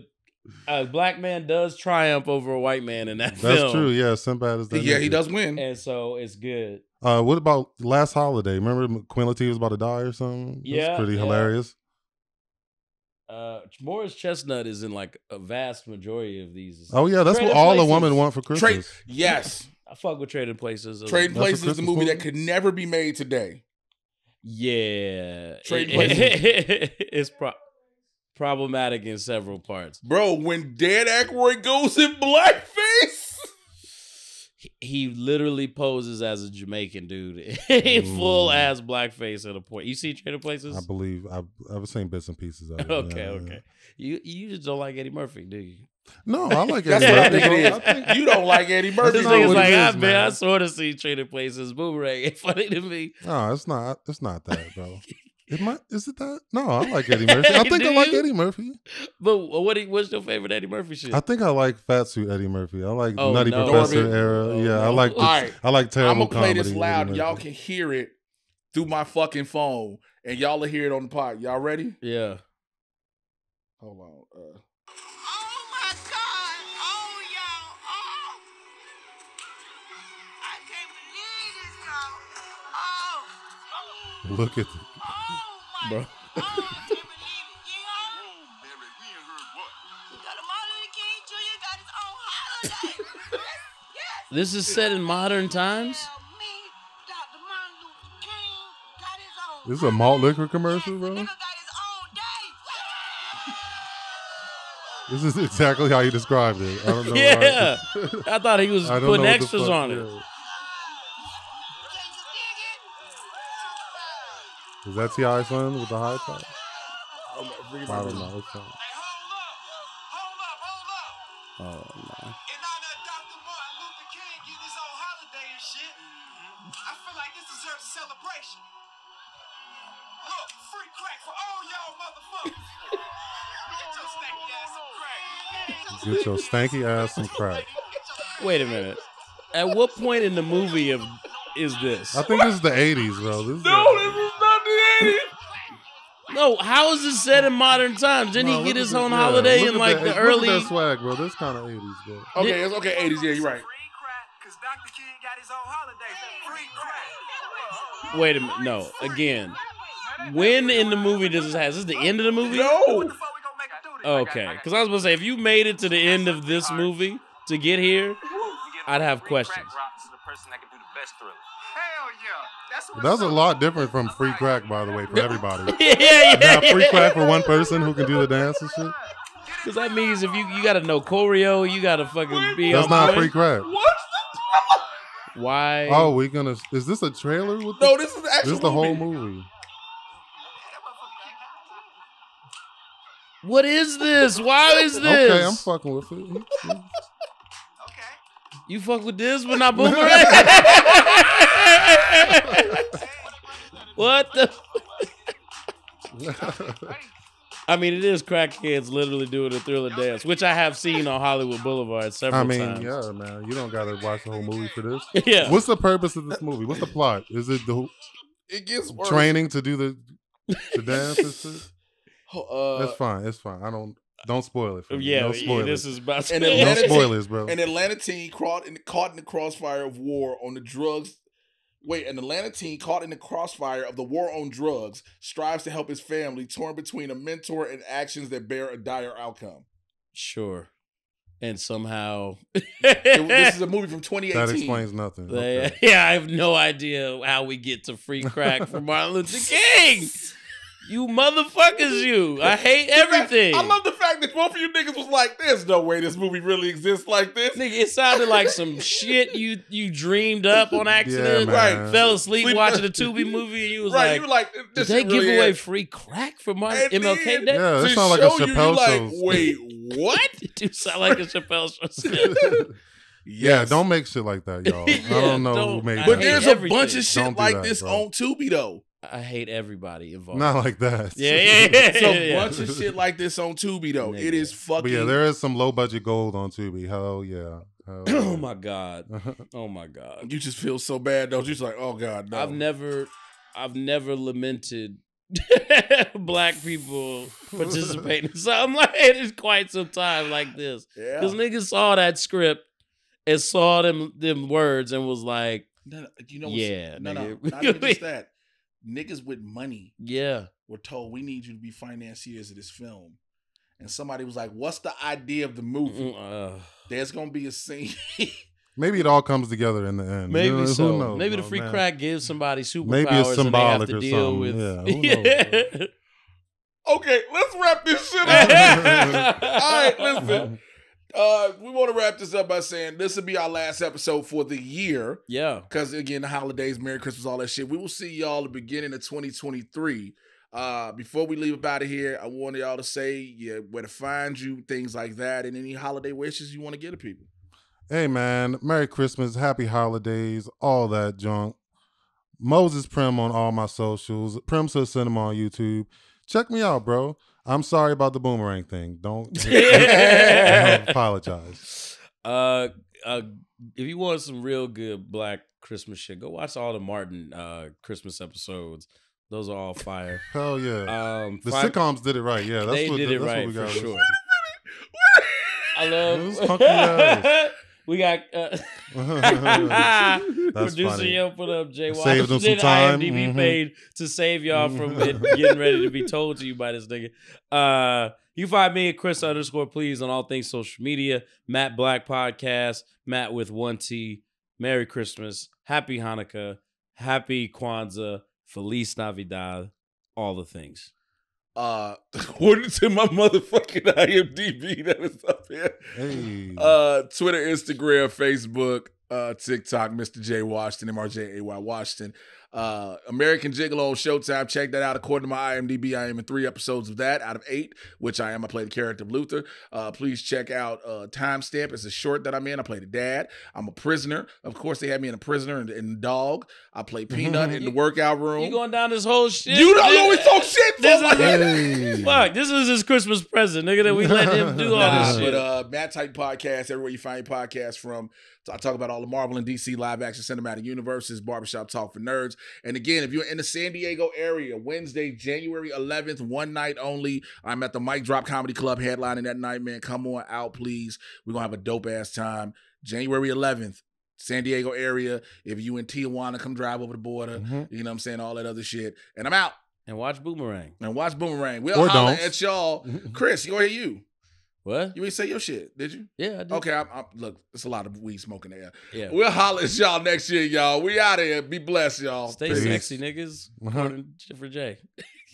A black man does triumph over a white man in that film. That's true. Yeah, Sinbad is that. Yeah, he nigga. does win. And so it's good. What about Last Holiday? Remember Queen Latifah was about to die or something? Yeah, That's pretty yeah. hilarious. Morris Chestnut is in like a vast majority of these. Oh yeah, that's Trading what all Places. a woman want for Christmas. Yes. I fuck with Trading Places. Trading That's a Places is the Christmas movie movie? that could never be made today. Yeah. Trading Places. It's problematic in several parts. Bro, when Dan Aykroyd goes in blackface. He literally poses as a Jamaican dude in full ass blackface at a point. You see Trading Places? I believe I've seen bits and pieces of it. Okay, yeah, okay. You just don't like Eddie Murphy, do you? No, I like That's Eddie what I Murphy. think it bro. is. I think- You don't like Eddie Murphy. This not nigga's what like, it I is, man, I man. sort of see Trading Places. Boomerang ain't funny to me. No, it's not. It's not that, bro. Is it that? No, I like Eddie Murphy. I think Do I like you? Eddie Murphy. But what's your favorite Eddie Murphy shit? I think I like Fat Suit Eddie Murphy. I like Oh, Nutty no. Professor Norbit. era. Oh, Yeah, I no. like. All right. I like I'm terrible gonna play comedy. this loud. Eddie Y'all Murphy. can hear it through my fucking phone, and y'all will hear it on the pod. Y'all ready? Yeah. Hold on. Oh my God! Oh y'all! Oh! I can't believe this, y'all! Oh! Look at. Oh my! Bro. Oh, I can't believe it! You know? Mary, we ain't heard what? Got a Martin Luther King Jr. got his own holiday. Yes. This is set in modern times? Tell me, Dr. Martin Luther King got his own. This is a malt liquor commercial, Yes, the bro. nigga got his own day. This is exactly how you described it. I don't know. Yeah. I thought he was I don't putting know what the extras fuck- on it. yeah. Can you dig it? Is that T.I. son with the high top? I I don't know. It's fine. Hey, hold up. Oh, no. And now that Dr. Martin Luther King getting his own holiday and shit, I feel like this deserves a celebration. Look, free crack for all y'all motherfuckers. Get your stanky ass some crack. Get your stanky ass some crack. Wait a minute. At what point in the movie is this? I think this is the 80s, bro. This is not the 80s. No, how is this set in modern times? Didn't he get his own holiday in like the Look early? at that swag, bro. This kind of 80s, bro. Okay, it's okay. 80s. Yeah, you're right. Free crack, because Dr. King got his own holiday. Free crack. Wait a minute. No, again. When in the movie does this have? Is this the end of the movie? No. What the fuck we gonna make him do this? Okay, because I was gonna say if you made it to the end of this movie to get here, I'd have questions. Hell yeah. That's what That's a lot different from free crack, by the way, for everybody. yeah. Now, free crack for one person who can do the dance and shit. Because that means if you gotta know choreo, you gotta fucking be That's on not point. free crack. Why? Oh, we gonna. Is this a trailer with? No, this is the actual This is the whole movie. movie. What is this? Why is this? Okay, I'm fucking with it. You fuck with this, but not Boomerang? What the? I mean, it is crackheads literally doing a Thriller dance, which I have seen on Hollywood Boulevard several I mean, times. yeah, man. You don't gotta watch the whole movie for this. Yeah. What's the purpose of this movie? What's the plot? Is it the It gets worse. training to do the dance and shit? Uh, It's fine. It's fine. Don't spoil it for me. Yeah, Don't spoil this it. is about to An No Atlanta spoilers, bro. An Atlanta teen caught in the crossfire of war on the drugs. Wait, an Atlanta teen caught in the crossfire of the war on drugs strives to help his family, torn between a mentor and actions that bear a dire outcome. Sure. And somehow This is a movie from 2018. That explains nothing. Okay. Yeah, I have no idea how we get to free crack from Martin Luther King. You motherfuckers, you. I hate everything. I love the fact that both of you niggas was like, there's no way this movie really exists like this. Nigga, it sounded like some shit you dreamed up on accident. Yeah, man. Right. Fell asleep watching a Tubi movie and you was Right, like, you were like, did this they shit give really away is. free crack for Martin And MLK then- Day? Yeah, that To sounds like a show you, Chappelle like, show. wait, what? It do sound like a Chappelle show skit. Yeah, Yes. don't make shit like that, y'all. Yeah, I don't know who don't. made I But that. hate there's a everything. bunch of shit Don't do like that, this bro. on Tubi, though. I hate everybody involved. Not like that. Yeah. It's a yeah. bunch of shit like this on Tubi, though. It is fucking. But yeah, there is some low budget gold on Tubi. Hell yeah. Hell yeah. Oh my god. Oh my god. You just feel so bad, though. You're just like, oh, God, no. I've never lamented black people participate in something like it is quite some time like this. Because niggas saw that script and saw them words and was like, you know, yeah, no, nigga. not even just that. Niggas with money, yeah, were told we need you to be financiers of this film, and somebody was like, "What's the idea of the movie?" There's gonna be a scene. Maybe it all comes together in the end. Maybe who so. knows, Maybe the free man. crack gives somebody superpowers. Maybe it's and they have symbolic to or deal something. with. Yeah, who knows, Okay, let's wrap this shit up. All right, listen. We want to wrap this up by saying this will be our last episode for the year. Yeah. Because again, the holidays, Merry Christmas, all that shit. We will see y'all at the beginning of 2023. Before we leave up out of here, I want y'all to say where to find you, things like that, and any holiday wishes you want to give to people. Hey, man, Merry Christmas, Happy Holidays, all that junk. Moses Primm on all my socials. Primm Says Cinema on YouTube. Check me out, bro. I'm sorry about the boomerang thing. Don't apologize. If you want some real good black Christmas shit, go watch all the Martin Christmas episodes. Those are all fire. Hell yeah. The sitcoms did it right. Yeah, they did it right we got for sure. I love. We got That's producer funny. Yo put up Jay Saved them Washington some time. IMDb paid to save y'all from it getting ready to be told to you by this nigga. You find me at Chris_please on all things social media. Matt Black Podcast. Matt with 1T. Merry Christmas. Happy Hanukkah. Happy Kwanzaa. Feliz Navidad. All the things. According to my motherfucking IMDb that is up here. Hey. Twitter, Instagram, Facebook, TikTok, Mr. J Washington, MRJAY Washington. American Gigolo on Showtime. Check that out. According to my IMDb, I am in 3 episodes of that out of 8, which I am. I play the character of Luther. Please check out Timestamp. It's a short that I'm in. I play the dad. I'm a prisoner. Of course, they had me in a prisoner and dog. I play Peanut in the workout room. You going down this whole shit? You don't always talk shit. Fuck, this is his Christmas present, nigga, that we let him do all this shit. But Matt Type Podcast, everywhere you find your podcast from. So I talk about all the Marvel and DC live action cinematic universes, barbershop talk for nerds. And again, if you're in the San Diego area, Wednesday, January 11th, one night only, I'm at the Mic Drop Comedy Club headlining that night, man. Come on out, please. We're going to have a dope-ass time. January 11th, San Diego area. If you in Tijuana, come drive over the border. You know what I'm saying? All that other shit. And I'm out. And watch Boomerang. We'll holler at y'all. Chris, go ahead, you. What? You ain't say your shit, did you? Yeah, I did. Okay, look, there's a lot of weed smoking there. Yeah. We'll holler at y'all next year, y'all. We out of here. Be blessed, y'all. Stay sexy, niggas. According to Jay.